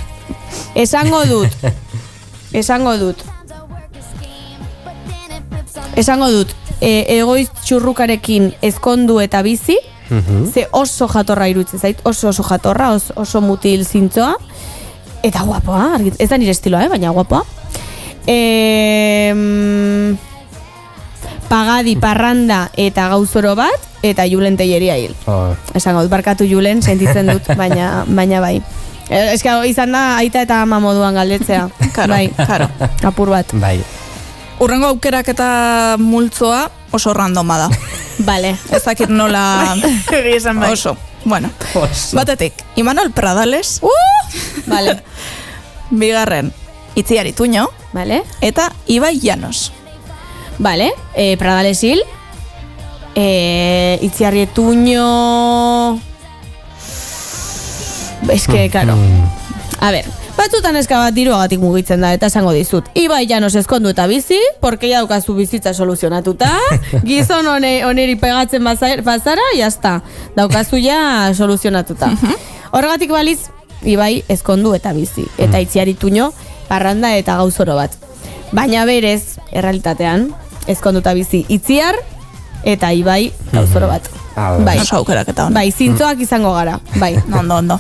Esango dut, Egoitz Txurrukarekin ezkondu eta bizi, ze oso jatorra iruditzen zait, oso jatorra, oso mutil zintzoa, eta guapoa, ez da nire estiloa, baina guapoa. Pagadi, Parranda eta Gauzoro bat, eta Julen Telleria hil. Esango dut, barkatu Julen, sentitzen dut, baina bai. Ez que izan da aita eta ama moduan galdetzea. Bai, apur bat. Bai. Urrengo aukerak eta multzoa oso randoma da. Vale. Ezakit nola... Esan bai. Oso. Bueno, batetik, Imanol Pradales. Vale. Bigarren, Itziar Ituño. Vale. Eta Ibai Llanos. Vale, Pradales hil. Itziar Ituño... Es que, claro. A ver, batzutan eska bat diruagatik mugitzen da, eta esango dizut. Ibai Llanos ezkondu eta bizi, porque ya daukazu bizitza soluzionatuta, gizon oneri pegatzen bazara, jazta. Daukazu ja soluzionatuta. Horregatik baliz, Ibai ezkondu eta bizi. Eta Itziar Ituño, Parranda eta Gauzoro bat. Baina berez, errealitatean, ezkondu eta bizi Itziar, eta Ibai Gauzoro bat. Bai, oso aukerak eta bai, zintzoak izango gara. Bai, ondo.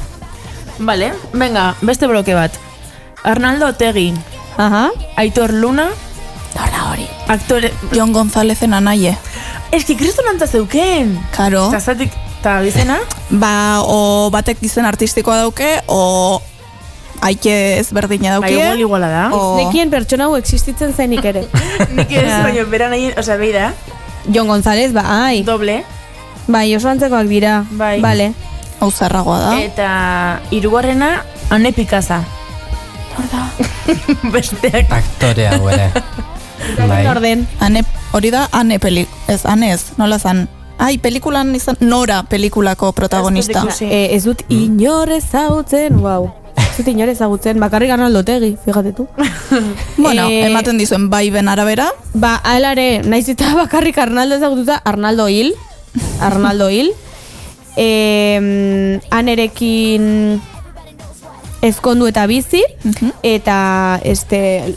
Vale, venga, beste bloke bat. Arnaldo Otegi. Aha. Aitor Luna. Norda hori. Aktore... Jon Gonzalezen anaie. Eski kristonantza zeuken. Karo. Eta zatik, eta bizena? Ba, o batek izen artistikoa dauke, o aike ezberdina dauke. Ba, iguala da. Nekien pertsona hau existitzen zainik ere. Nik ez, baina bera nahi, osea, behi da. Jon González, bai. Doble. Bai, oso antzekoak dira. Bai. Vale. Hau zarragoa da. Eta hirugarrena Ane Picasa. Horda. Besteak. Aktorea ere. Bai. Orden. Hori da Ane Ane ez, nola zan. Ai, pelikulan izan, Nora pelikulako protagonista. Ez dut inorez ezagutzen, wow. Ez dut inorez ezagutzen, bakarrik Arnaldo Otegi, fíjate tu. Bueno, ematen dizuen bai ben arabera. Ba, alare, naiz eta bakarrik Arnaldo ezagututa, Arnaldo hil. Anerekin ezkondu eta bizi, eta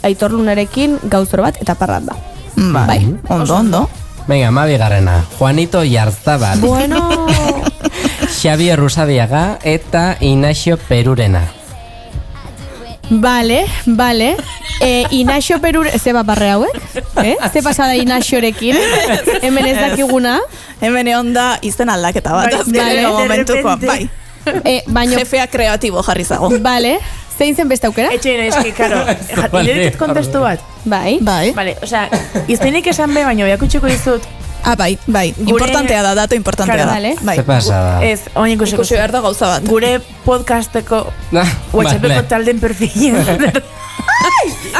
Aitor Lunarekin Gauzoro bat eta Parranda. Bai, ondo. Venga, bigarrena, Juanito Yarzabal. Bueno. Xabier Rusabiaga eta Inaxio Perurena. Vale. Inaxio Perurena, ze baparre hauek? Ze pasada Inaxiorekin? Hemen ez dakiguna? Hemen egon da izen aldaketa bat. Azkeneko momentuko, bai. Jefea kreatibo jarri zago. Vale. Zein zen beste aukera? Etxeina, eski, karo. Irerit kontestu bat. Bai. Vale, osea, izenik esan be, baina biakutxeko dizut. Bai. Importantea da, dato importantea da. Bai. Ze pasada. Ez, oin ikusi behar da gauza bat. Gure podcasteko WhatsAppeko talden perfilien.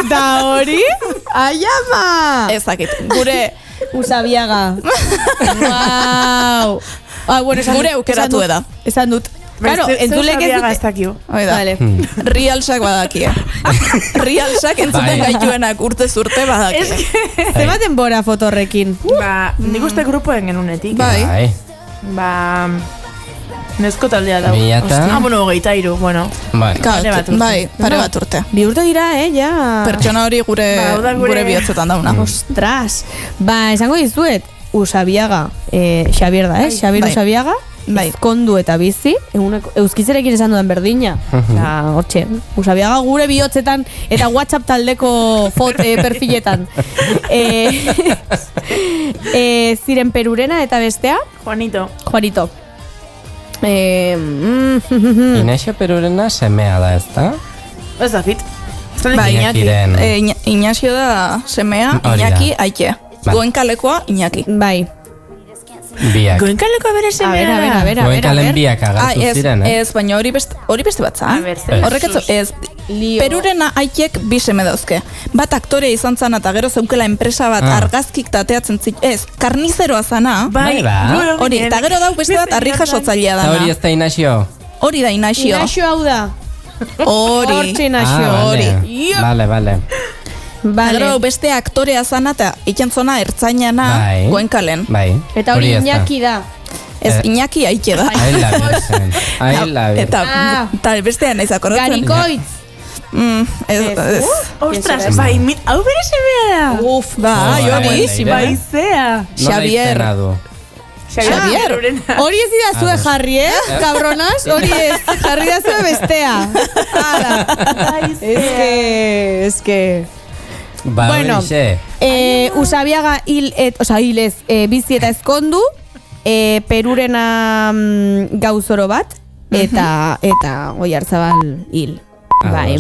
Da hori? Aiama! Ezakit, gure... Usabiaga. Wow. Gure aukeratu eda. Esan dut. Claro, entzulek ez dut. Vale. Realsak badakie. Realsak entzuten gaituenak urtez urte badakie. Zema denbora fotorrekin? Ba, nik uste grupoen genunetik. Bai. Ba... Nesko taldea da. Bueno, 23, bueno. Bai, pare bat urte. Bi urte dira, ja. Pertsona hori gure bihotzetan dauna. Ostras. Ba, esango dizuet, Usabiaga, Xabier da, Xabier Usabiaga, ezkondu eta bizi, euskizerekin esan dudan berdina. Hortxe, Usabiaga gure bihotzetan eta WhatsApp taldeko perfiletan. Ziren Perurena eta bestea? Juanito. Inaxio Perurena semea da, ez da? Ez dakit. Inaxio da semea, Iñaki aike. Goenkalekoa Iñaki. Bai. Biak. Goenkalekoa bere semea. A ver. Goenkalen biak agartu ziren, Ez, baina hori beste bat za. Horrek ez, Perurena aikek bi seme dauzke. Bat aktorea izan zan eta gero zeukela enpresa bat argazkik tateatzen zik. Ez, karnizeroa zana. Bai. Hori, eta gero dau beste bat arri jasotzailea dana. Hori ez da Inaxio? Hori da Inaxio. Inaxio hau da. Hori. Vale. Gero beste aktorea zana eta ikentzona ertzainana Goenkalen. Bai. Eta hori Iñaki da. Ez, Iñaki aike da. Eta bestean naiz akordatzen. Garikoitz. Ostras, bai, hau bere semea da. Uf, hori. Bai, zea. Xabier. Hori ez idazue jarri, cabronas? Hori ez, jarri dazue bestea. Ez que... Ba, Bueno, horixe. Usabiaga hil ez, bizi eta ezkondu, Perurena gauzoro bat, eta Oiartzabal hil. Bai.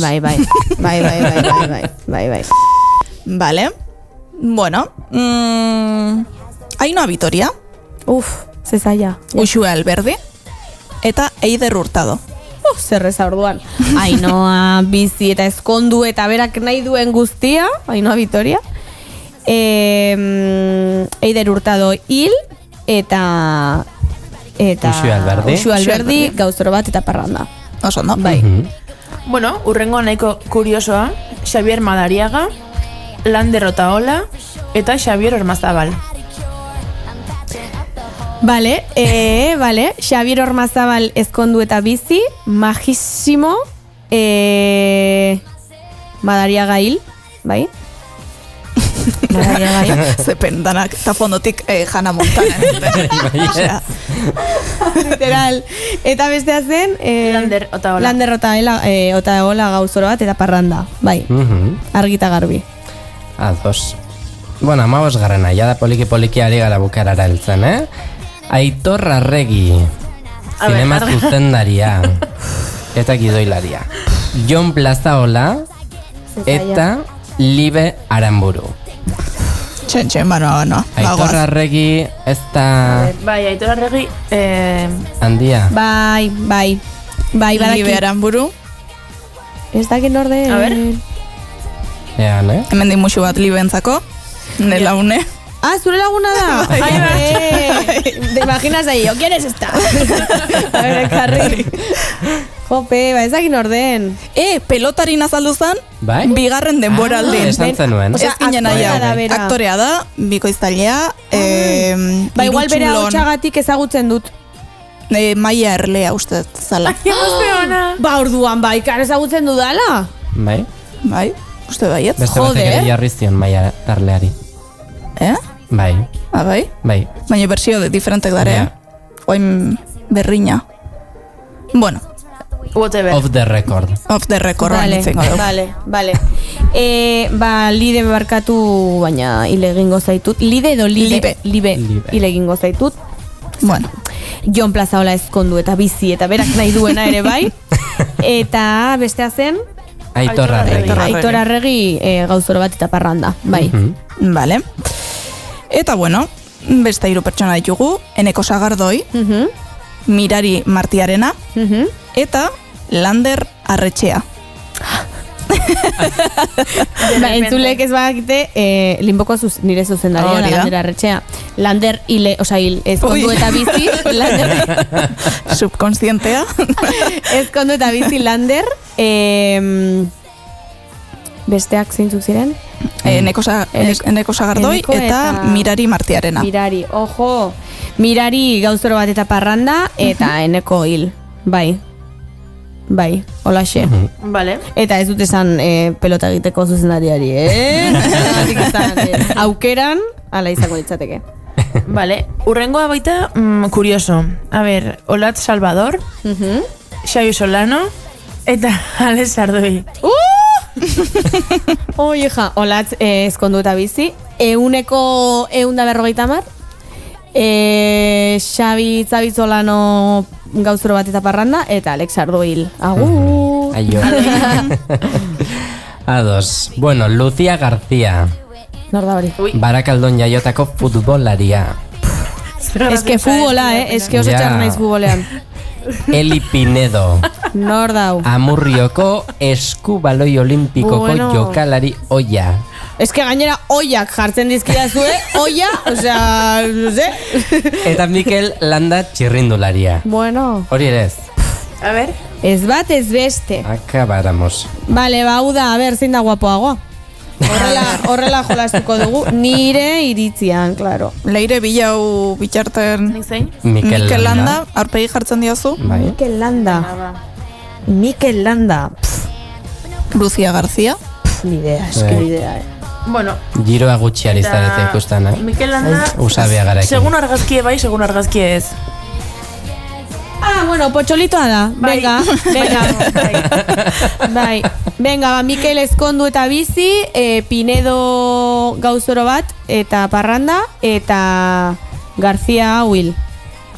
Vale. Bueno, Ainhoa Vitoria, zezaia. Uxue Alberdi, eta Eider Hurtado. Zerreza orduan. Ainhoa bizi eta ezkondu eta berak nahi duen guztia, Ainhoa Vitoria. Eider Hurtado hil, eta Uxue Alberdi gauzoro bat eta parranda. Oso, no? Bai. Bueno, urrengo nahiko kuriosoa, Xavier Madariaga, Lander Otaola eta Xavier Ormazabal. Vale, Xavier Ormazabal ezkondu eta bizi, majísimo, Madariaga hil, bai? Madariaga hil. Zepen, danak, eta fondotik Hannah Montana. Literal. Eta bestea zen... Lander Otaola. Lander Otaola gauzoro bat eta parranda, bai. Argita garbi. Ados. Bueno, 15. Ja da poliki ari gara bukarara heltzen, Aitor Arregi, zinema zuzendaria eta gidoilaria. Jon Plazaola eta Libe Aramburu. Txen, bano. Aitor Arregi ez da... Bai, Aitor Arregi... Handia. Bai, badaki. Libe Aramburu. Ez dakit norde... A ver. Ean, Hemen dimuxu bat Libentzako, nela une. Zure laguna da? Te imaginas ahí, ¿o quién es esta? A ver, Carri. Jope, ez dakit norden. Pelotarin azaldu zen, Bai? bigarren denboraldin. Esan zenuen. Ez ginen nahi aktorea da, bikoiztailea, Igual bere hotxagatik ezagutzen dut. Maia Erlea uste zala. Orduan, kan ezagutzen dudala? Bai? Bai, uste baiet. Beste batek ere jarri zion Maia Erleari. Bai. Bai? Bai. Baina bersio diferentek dare, oain berriña. Bueno. Whatever. Off the record. Vale. Lide bebarkatu, baina hile egingo zaitut. Lide edo Libe hile egingo zaitut. Bueno. Jon Plazaola ezkondu eta bizi eta berak nahi duena ere bai. Eta bestea zen... Aitor Arregi gauzoro bat eta parranda, bai. Vale. Eta bueno, beste 3 pertsona ditugu, Eneko Sagardoi, Mirari Martiarena, eta Lander Arretxea. Entzulek ez badakite, Limboko nire zuzendaria da Lander Arretxea. Lander hil ezkondu eta bizi, Lander... Subkonsientea. Ezkondu eta bizi Lander... Besteak zeintzuk ziren? Eneko Sagardoi eta Mirari Martiarena. Mirari gauzoro bat eta parranda eta Eneko hil. Bai, holaxe. Vale. Eta ez dut esan pelota egiteko zuzendariari, aukeran, ala izango ditzateke. Vale, urrengoa baita kurioso. A ver, Olatz Salvador, Xabi Solano eta Alex Ardoi. Hija, Olatz ezkondu eta bizi. 150. Xabi Solano gauzoro bat eta parranda, eta Alex Ardoi. Agur! Aio. Ados. Bueno, Lucia García. Norda hori. Barakaldon jaiotako futbolaria. Ez que futbola, ez que oso txar naiz futbolean. Eli Pinedo. Nordau. Amurrioko eskubaloi olimpikoko jokalari oia. Ez que gainera oiak jartzen dizkidazue, oia, osea, no sé. Eta Mikel Landa txirrindularia. Bueno. Hori ere ez. A ver. Ez bat ez beste. Akabáramos. Vale, a ver, zein da guapoagoa. Horrela jolastuko dugu, nire iritzian, claro. Leire bilau bitxarten Mikel Landa, aurpegi jartzen diozu. Mikel Landa. Lucia García. Ni idea, ni idea. Bueno. Giroa gutxiari zarete ikusten, Mikel Landa. Usabia garaekin. Segun argazkie bai, segun argazkie ez. Bueno, potxolitoa da. Venga. Bai. Venga, ba, Mikel Ezkondu eta Bizi, Pinedo Gauzoro bat, eta Parranda, eta García Will.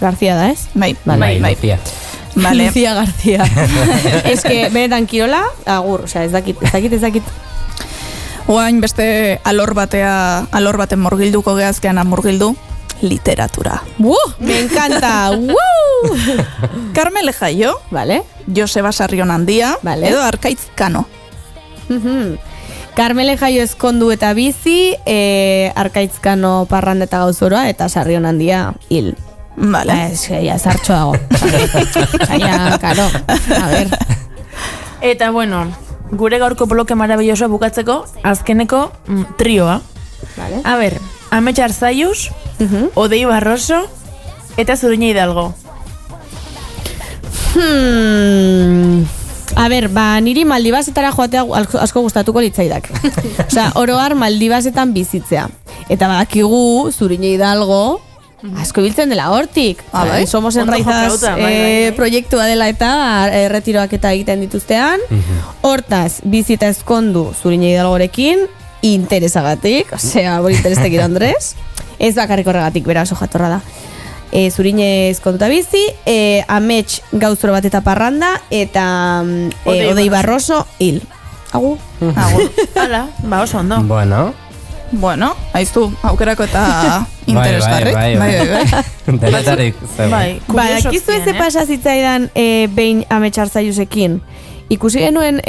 García da, ez? Bai. García. Vale. Lucía García. Es que benetan kirola, agur, osea, ez dakit. Oain beste alor baten murgilduko geazkean murgildu, literatura. Me encanta. Carmele Jaio, vale. Joseba Sarrionandia, vale. Edo Arkaitz Kano. Carmele Jaio Ezkondu eta Bizi, Arkaitz Kano Parranda eta Gauzoroa, eta Sarrionandia hil. Vale. Ya zartxo dago. Ya, karo. A ver. Eta bueno, gure gaurko bloke marabillosoa bukatzeko, azkeneko trioa. Vale. A ver, Amets Arzayus, Odei Barroso, eta Zuriñe Hidalgo. A ver, niri Maldibasetara joatea asko gustatuko litzaidak. Osea, oroar Maldibasetan bizitzea. Eta badakigu Zuriñe Hidalgo asko biltzen dela hortik. Bai. Somos enraizadas proiektua dela eta retiroak eta egiten dituztean. Hortaz, Bizi eta Ezkondu Zuriñe Hidalgorekin interesagatik, osea, bori interestekin Andres. Ez bakarrik horregatik, bera oso jatorra da. Zuriñe Ezkondu eta Bizi, Amets Gauzoro bat eta Parranda, eta Odei Barroso hil. Agur. Hala, ba oso ondo. Bueno, haiztu, aukerako eta interesgarri. Bai. Denetarik zeu. Dakizu eze pasa zitzaidan behin Amets Arzayusekin. Ikusi genuen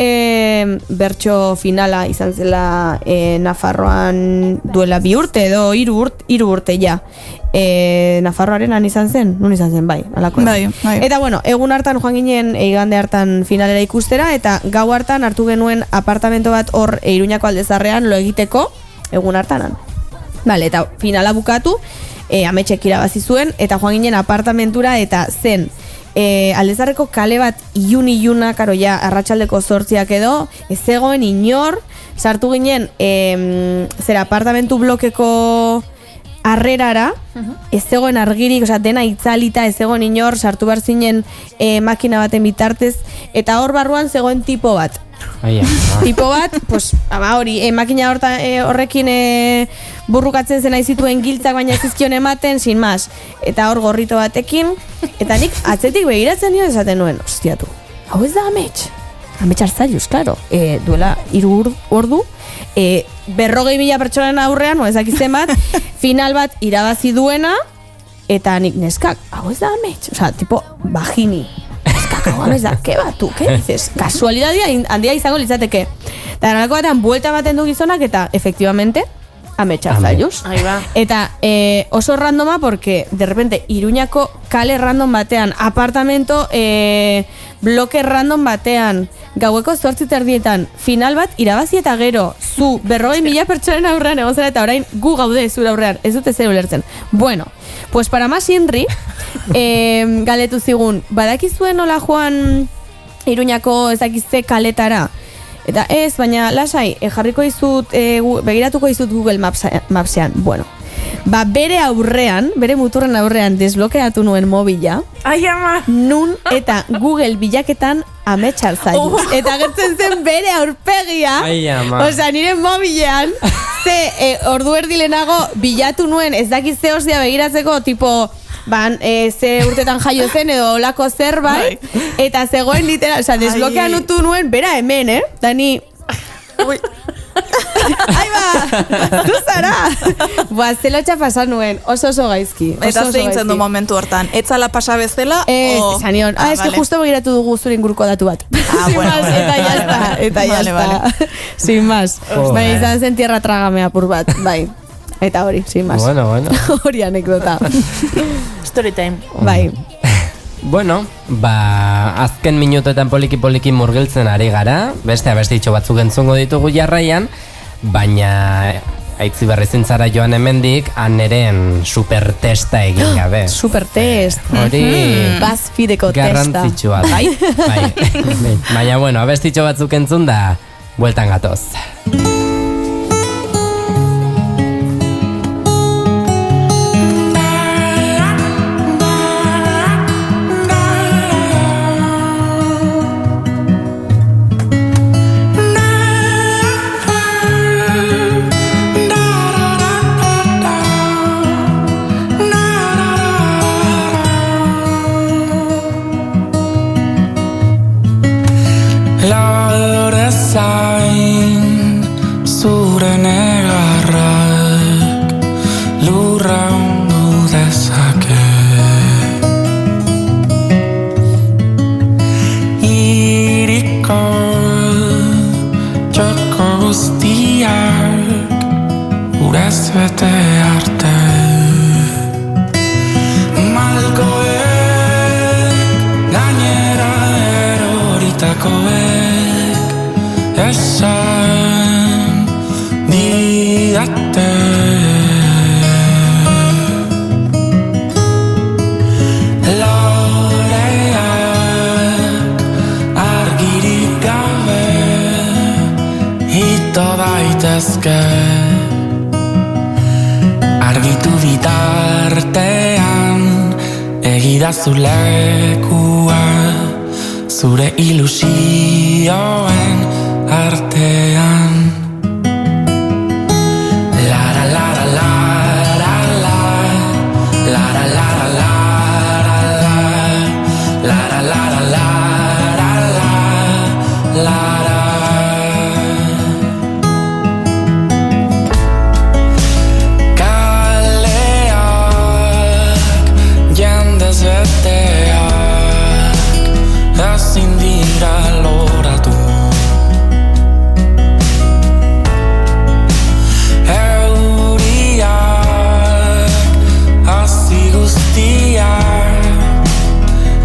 bertso finala izan zela Nafarroan duela 2 urte edo 3 urte ja. Nafarroarenan izan zen? Nun izan zen, bai. Bai. Eta bueno, egun hartan joan ginen igande hartan finalera ikustera, eta gau hartan hartu genuen apartamento bat hor Iruñako Aldezarrean lo egiteko, egun hartanan. Vale, eta finala bukatu, Ametsek irabazi zuen, eta joan ginen apartamentura, eta zen Aldezarreko kale bat iluna, karo ja, arratsaldeko 8 edo, ez zegoen inor, sartu ginen, zera apartamentu blokeko arrerara, ez zegoen argirik, osea, dena itzalita, ez zegoen inor, sartu behar zinen makina baten bitartez, eta hor barruan zegoen tipo bat. Tipo bat, pues, hori, makina horrekin burrukatzen zen zituen giltzak, baina zizkion ematen, sin más. Eta hor gorrito batekin, eta nik atzetik begiratzen nio esaten nuen, hostiatu, hau ez da Amets Arzayus, claro, duela 3 ordu, 40.000 pertsonen aurrean, no ezakitzen bat, final bat irabazi duena, eta nik neskak, hau ez da Amets, osea, tipo, bajini. Bueno, ez da, ke batu, ke dices? Kasualidadia handia izango litzateke. Eta nolako batean, buelta baten du gizonak, eta efectivamente, Amets Arzayus. Eta oso randoma, porque de repente, Iruñako kale random batean, apartamento bloke random batean, gaueko 8:30 final bat irabazi eta gero, zu 40.000 pertsonen aurrean egon zera, eta orain gu gaude zure aurrean, ez dute zer ulertzen. Bueno, pues para más Inri, galetu zigun, badakizuen nola joan Iruñako ezakizte kaletara, eta ez, baina lasai, jarriko izut, begiratuko izut Google Mapsean, bueno, ba bere aurrean, bere muturren aurrean desblokeatu nuen mobila, nun eta Google bilaketan Amets Arzayus, eta gertzen zen bere aurpegia, osea, nire mobilean, ze ordu erdi lehenago bilatu nuen, ez dakiz ze ostia begiratzeko, tipo, ze urtetan jaio zen edo olako zerbait, eta zegoen literal, osea, desblokean utu nuen, bera hemen, Dani, Aiba, zu zara. Zelotxa pasa nuen, oso gaizki. Eta zeintzen du momentu hortan, etzala pasa bezala? Zanion, es que justo begiratu dugu zure inguruko datu bat. Eta jazta. Sin más. Bai, izan zen tierra trágame apur bat, bai. Eta hori, sin más. Bueno. Hori anekdota. Story time. Bai. Bueno, azken minutuetan poliki murgiltzen ari gara, beste abestitxo batzuk entzungo ditugu jarraian, baina aitzi berrizintzara joan hemendik, aneren supertesta egin gabe. Supertest. Hori BuzzFeedeko testa. Garrantzitsua, bai? Baina, bueno, abestitxo batzuk entzun da, bueltan gatoz. eske argitu bitartean egidazu lekua zure ilusioen artean. Lara lara lara la lara lara lara la lara lara lara la lara. Kaleak jendez beteak ezin dira loratu.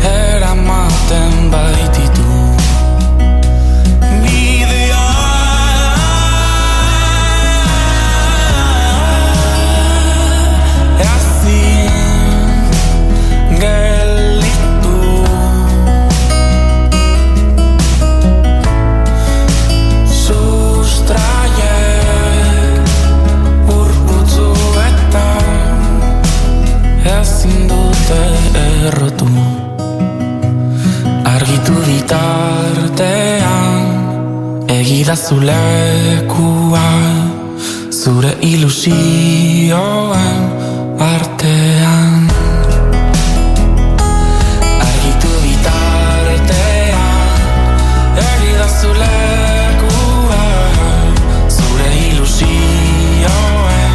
Eramaten baititu bidea ezin gelditu. Sustraiek urkutzuetan ezin dute errotu. Argitu bitartean egidazu lekua zure ilusioen artean. Argitu bitartean egidazu lekua zure ilusioen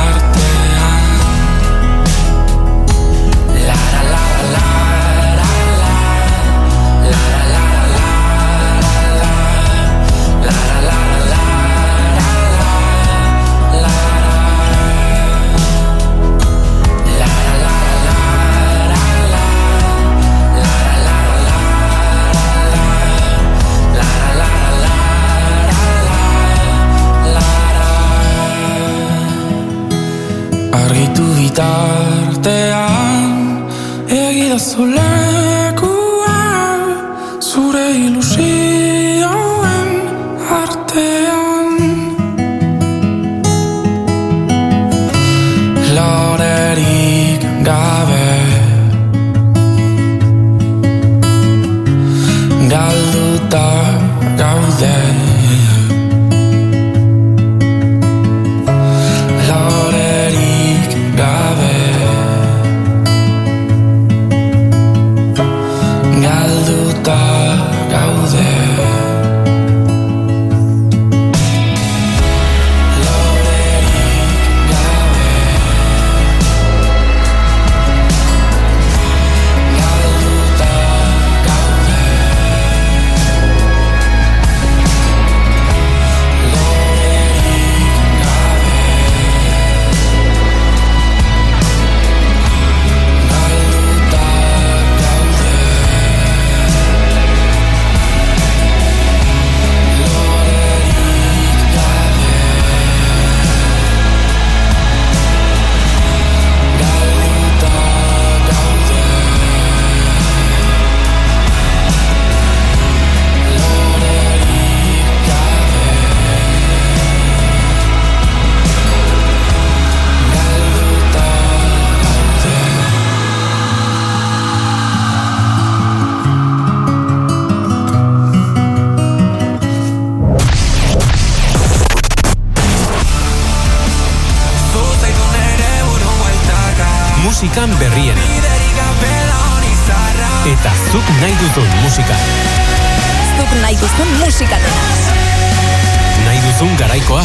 artean. Lara lara lara lara argitu bitartean egidazu lekua zure ilusioen artean. Lorerik gabe galduta gaude. Galduta gaude. Lorerik gabe galduta gaude. Lorerik gabe galduta gaude. Musikan berrien eta zuk nahi duzun musika. Zuk nahi duzun musika. Nahi duzun garaikoa.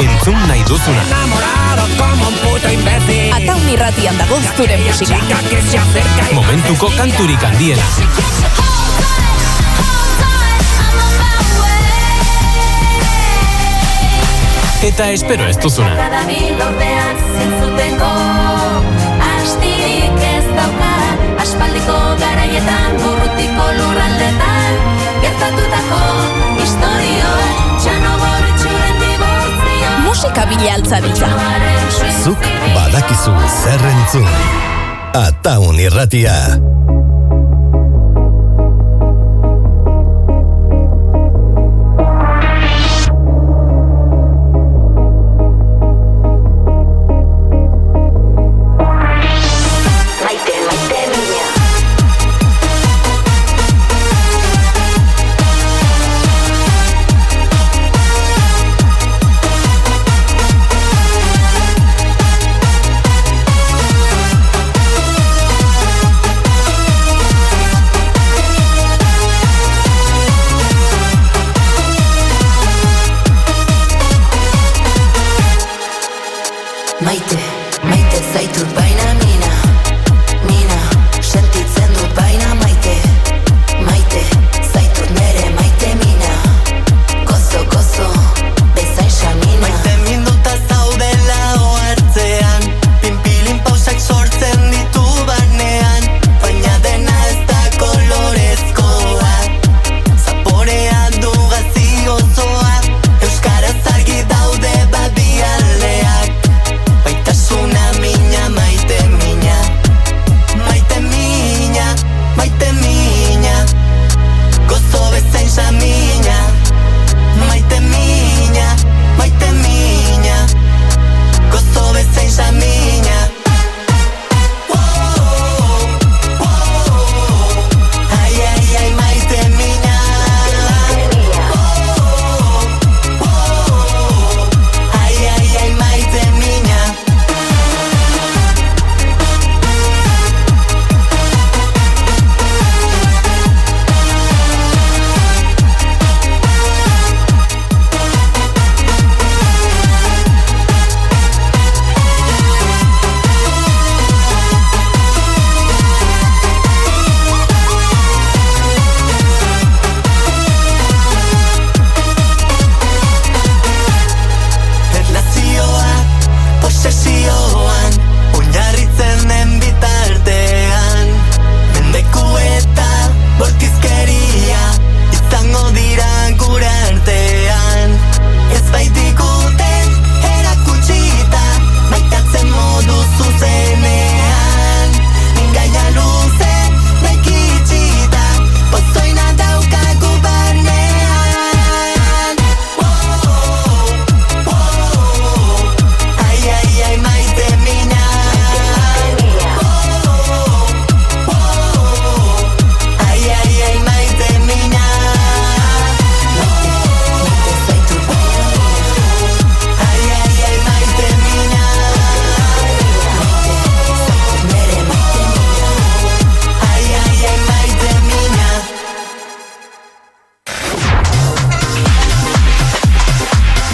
Entzun nahi duzuna. Ataun irratian dago zure musika. Momentuko kanturik handiena. Eta espero ez duzuna. Aspaldiko garaietan, burrutiko lurraldetan, gertatutako historioak, txano borritxuren dibortzio. Musika bila altzabiltza. Zuk badakizu zer entzun. Ataun irratia.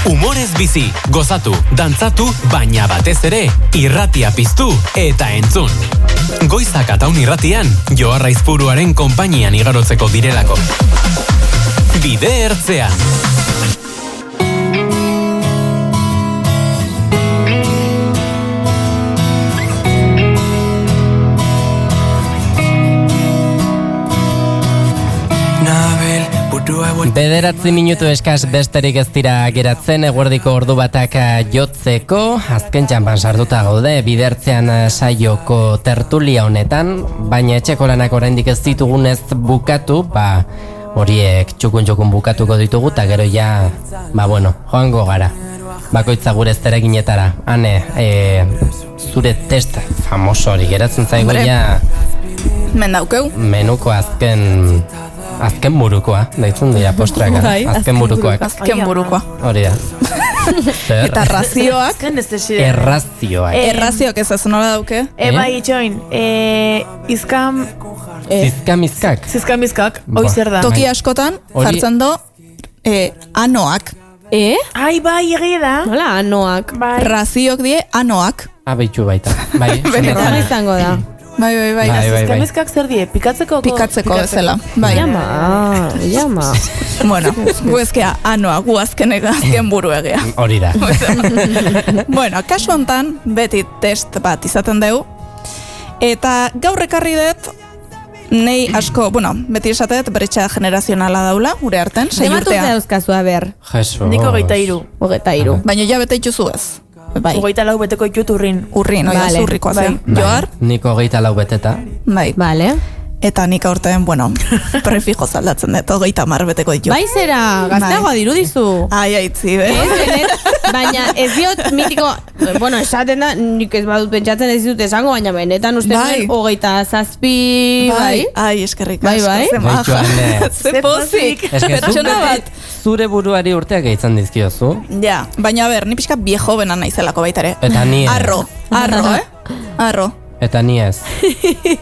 Humorez bizi, gozatu, dantzatu, baina batez ere, irratia piztu eta entzun. Goizak Ataun irratian, Joarra Izpuruaren konpainian igarotzeko direlako. Bide ertzean. Bederatzi minutu eskaz besterik ez dira geratzen eguerdiko ordu batak jotzeko, azken txanpan sartuta gaude bidertzean saioko tertulia honetan, baina etxeko lanak oraindik ez ditugunez bukatu, horiek txukun bukatuko ditugu, eta gero ja, joango gara. Bakoitza gure zereginetara, Ane, zure test famoso hori geratzen zaigo ja... Mendaukeu. Menuko azken burukoa, daitzun dira postraka. Azken burukoak. Azken burukoa. Hori da. Eta razioak. Errazioak. Errazioak ez nola dauke. Bai, itxoin. Izkam... Zizkamizkak. Hoi zer da. Toki askotan jartzen do anoak. Ai, bai, egia da. Nola, anoak. Raziok die anoak. Abeitu baita. Bai, Benetan izango da. Bai. Zizkamizkak zer die? Pikatzeko bezala. Bai. Llama. Bueno, guezkea anoa, gu azken buru egea. Hori da. Bueno, kasu hontan, beti test bat izaten dugu. Eta gaur ekarri dut, nei asko, beti esatet, bretxa generazionala daula, gure arten, 6 urtea. Dematu dauzkazua ber. Jesus. Niko 23. Baina ja bete itxuzu ez. Bai. 24 beteko itut urrin. Urrin, oia, zurrikoa zen. Joar? Niko 24 beteta. Bai. Vale. Eta nik aurten, prefijo zaldatzen dut, 30 beteko ditu. Bai zera, gazteagoa dirudizu. Ai, aitzi, Baina ez diot mitiko, esaten da, nik ez badut pentsatzen ez dut esango, baina benetan uste duen 27, bai? Ai, eskerrik asko. Bai. Ze pozik. Pertsona bat. Zure buruari urteak eitzan dizkiozu. Ja, baina ni pixka viejo bena naizelako baitare. Eta ni ez. Arro. Eta ni ez.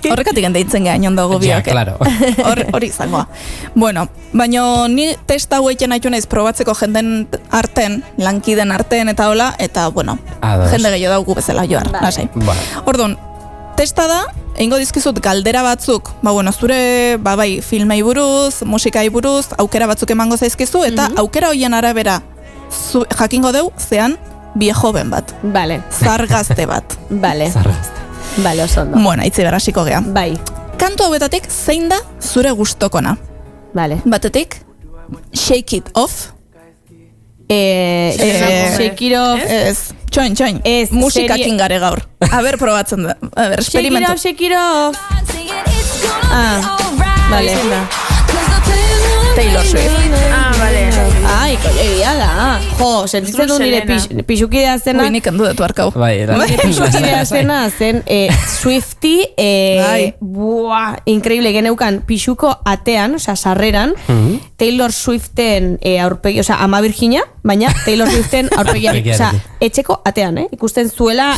Horrekatik deitzen geha inon dago biak. Ja, claro. Hori izangoa. Bueno, baina ni testa haueiten haitu naiz probatzeko jenden arten, lankiden arten eta hola, eta jende gehiago daugu bezala joar, lasai. Orduan, testa da, eingo dizkizut galdera batzuk, zure, filmei buruz, musikai buruz, aukera batzuk emango zaizkizu, eta aukera hoien arabera jakingo deu, zean, viejo ben bat. Vale. Zargazte bat. Vale. Zargazte. Vale, oso ondo. Bueno, itzi berasiko gea. Bai. Kantu hauetatik zein da zure gustokona? Vale. Batetik, Shake It Off. Shake It Off. Ez. Txoin. Ez. Musikakin gare gaur. Aber, probatzen da. Aber, experimentu. Shake It Off. Vale. Taylor Swift. Vale. Ai, egia da. Jo, sentitzen du nire pixukidea zena. Ui, nik handu detu arkau. Bai, nire pixukidea zena zen Swiftie, increíble, geneukan pixuko atean, sarreran, Taylor Swiften aurpegi, Ama Virginia, baina Taylor Swiften aurpegian, etxeko atean, ikusten zuela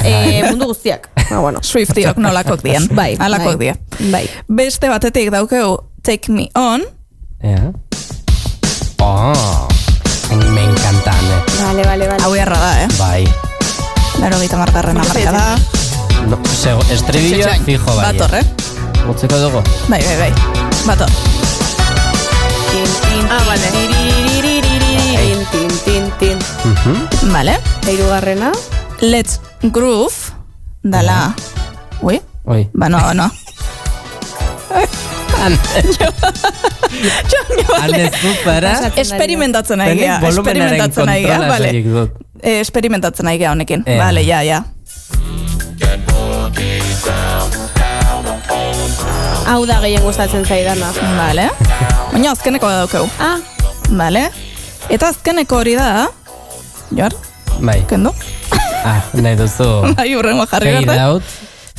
mundu guztiak. Swiftiok nolakok dien. Bai. Alakok dia. Bai. Beste batetik daukeu Take Me On. Ja. Me encantan, Vale. Hau jarra da, Bai. 90 marka da. Estribillo fijo bai. Bator, Utzeko dugu? Bai. Bator. Vale. Vale. Hirugarrena. Let's Groove. Dala. Ui. No. Alde zupera. Experimentatzen nahi gea. Experimentatzen nahi gea honekin. Vale, ja. Hau da gehien gustatzen zaidana. Vale. Baina azkeneko da daukeu. Vale. Eta azkeneko hori da. Joar? Bai. Kendo? Nahi duzu. Bai, urrengo jarri Fade out.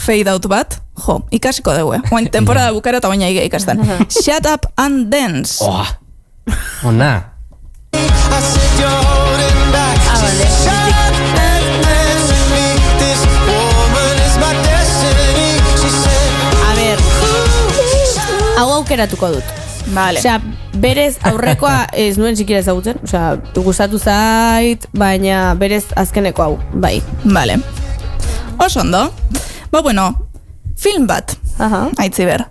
Fade out bat. Jo, ikasiko dugu, Oain temporada bukara eta baina ikasten. Shut up and dance. Ona. A ver. Hau aukeratuko dut. Vale. Osea, berez aurrekoa ez nuen sikiera ezagutzen. Osea, gustatu zait, baina berez azkeneko hau, bai. Vale. Oso ondo. Ba, bueno, film bat. Aitziber.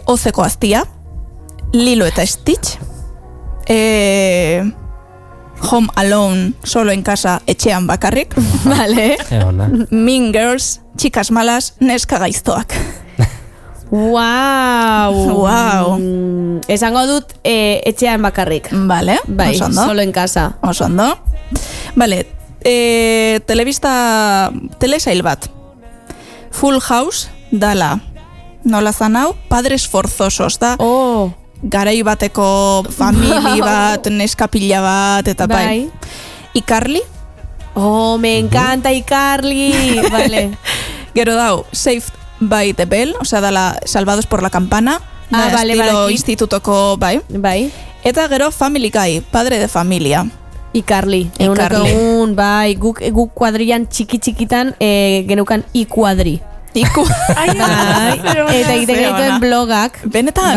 Ozeko aztia. Lilo eta Stitch. Home Alone, solo en casa, etxean bakarrik. Vale. Mean Girls, chicas malas, neska gaiztoak. Wow. Esango dut etxean bakarrik. Vale, bai, oso ondo. Solo en casa. Oso ondo. Vale, telesail bat. Full House, dala. Nola zan hau? Padres forzosos, da. Oh. Garai bateko famili bat, neskapila bat, eta bai. iCarly. Oh, me encanta iCarly. Vale. Gero dau, Saved by the Bell, osea, dala Salvados por la Campana. Vale, estilo vale. institutoko, bai. Bai. Eta gero Family Guy, padre de familia. iCarly. iCarly. Egun, bai, guk kuadrian txikitan genukan iKuadri. Bai, eta egiten genituen blogak. Benetan?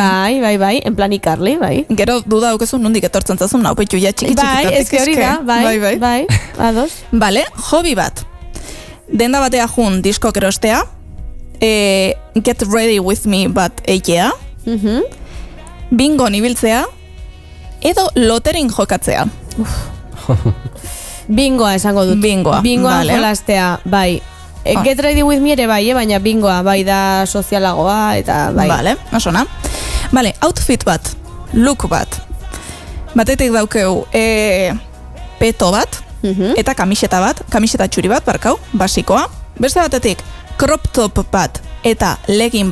Bai, en plan iCarly, bai. Gero duda aukezu nondik etortzen zazun, hau petxu ja txiki-txikitatik. Bai, eske hori da, bai, ados. Vale, hobby bat. Denda batea jun diskok erostea, Get Ready With Me bat eitea, bingo ibiltzea, edo loterin jokatzea. Bingoa esango dut. Bingoa, vale. Jolastea, bai. Get Ready With Me ere bai, baina bingoa, bai da sozialagoa, eta bai. Vale, osona. Vale, outfit bat, look bat. Batetik daukeu peto bat, eta kamiseta bat, kamiseta txuri bat, barkau, basikoa. Beste batetik, crop top bat, eta legin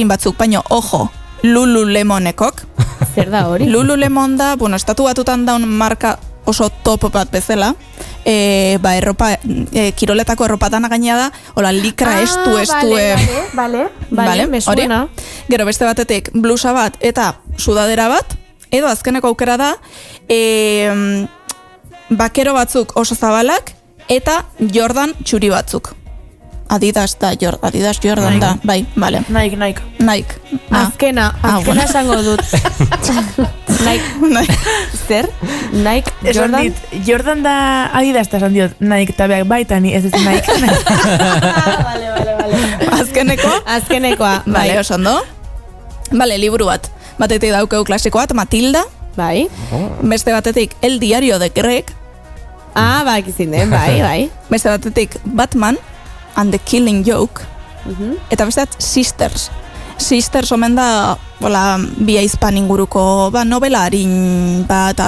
batzuk, baino, ojo, Lululemonekok. Zer da hori? Lululemon da, bueno, estatu batutan daun marka oso top bat bezala, erropa, kiroletako erropatana gainea da, hola, likra estue. Vale, me suena. Gero beste batetik, blusa bat eta sudadera bat, edo azkeneko aukera da, bakero batzuk oso zabalak, eta Jordan txuri batzuk. Adidas Jordan da, bai, vale. Nike. Azkena esango dut. Nike. Zer? Nike, Jordan? Jordan da Adidas esan diot, Nike, eta beak baita ni ez Nike. Vale. Azkenekoa, bai, oso ondo. Vale, liburu bat. Batetik daukeu klasiko bat, Matilda. Bai. Beste batetik, El Diario de Greg. Bai, izin den, bai. Beste batetik, Batman and the Killing Joke. Eta beste bat, Sisters omen da, bi aizpan inguruko, novela harin bat,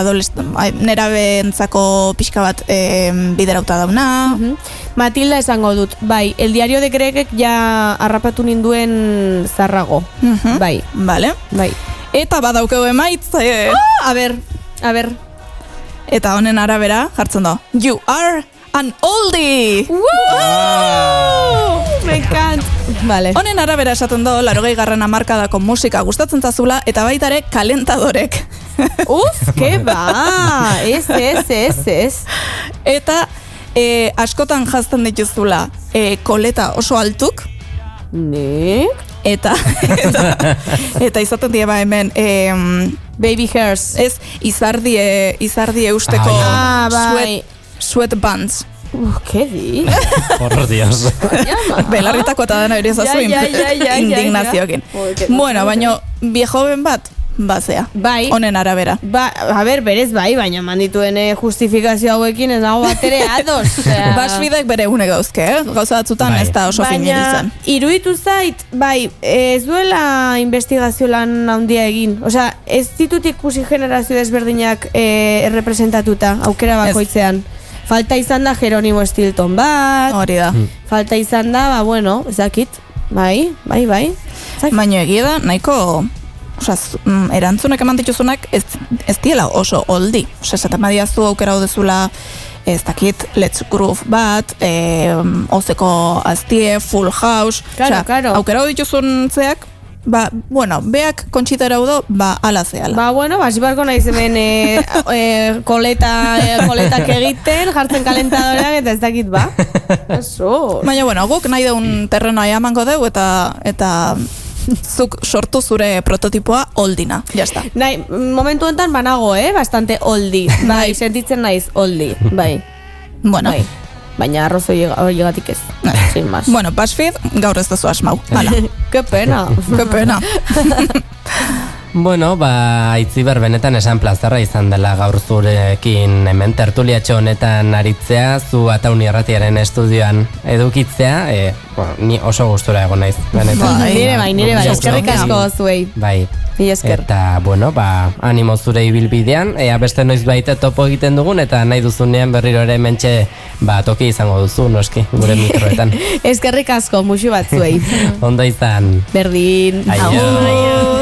nerabentzako pixka bat biderauta dauna. Matilda esango dut, bai, El Diario de Gregek ja harrapatu ninduen zarrago. Bai. Vale. Bai. Eta badaukeu emaitz. A ber. Eta honen arabera, jartzen da, You are an oldie! Me encant! Vale. Honen arabera esaten do, 80. hamarkadako musika gustatzen zazula, eta baitare kalentadorek. Que ba! Ez. Eta askotan jazten dituzula koleta oso altuk. Nik? Eta izaten dieba hemen baby hairs. Ez, izardie usteko sweatbands. ¿Qué di? Por Dios. Belarritako eta dena hori ezazu indignazioekin. Bueno, baino viejoven bat bazea. Bai. Honen arabera. A ber, berez bai, baina mandituen justifikazio hauekin ez dago bat ere ados. Basbidek bere une gauzke, gauza batzutan ez da oso fin izan. Baina, iruditu zait, bai, ez duela investigazio lan handia egin. Osea, ez ditut ikusi generazio desberdinak errepresentatuta, aukera bakoitzean. Falta izan da Jeronimo Stilton bat. Hori da. Falta izan da, bueno, ezakit. Bai. Baina egia da, nahiko... Osa, erantzunek eman dituzunak ez diela oso oldi. Osa, esaten badiazu aukera dezula, ez dakit, Let's Groove bat, ozeko aztie, Full House. Claro. Aukera dituzun zeak, bueno, beak kontxita eraudo, ala zehala. Bueno, zibarko nahi zemen koletak egiten, jartzen kalentadoreak eta ez dakit, Eso. Baina, bueno, guk nahi deun terrenoa emango deu eta zuk sortu zure prototipoa oldina. Jasta. Nahi, momentu honetan banago, bastante oldi. Bai, sentitzen naiz oldi. Bai. Bueno. Bai. Baina arrozoi horigatik ez. Sin más. Bueno, BuzzFeed gaur ez duzu asmau. Hala. Qué pena. Qué pena. Bueno, Aitziber benetan esan plazerra izan dela gaur zurekin hemen tertuliatxo honetan aritzea, zu Ataun Irratiaren estudioan edukitzea, ni oso gustura egon naiz, benetan. Nire bai, eskerrik asko zuei. Bai. Esker. Eta, bueno, animo zure ibilbidean, beste noiz baita topo egiten dugun, eta nahi duzunean berriro ere mentxe toki izango duzu, noski, gure mikroetan. Eskerrik asko, musu bat zuei. Ondo izan. Berdin. Aio.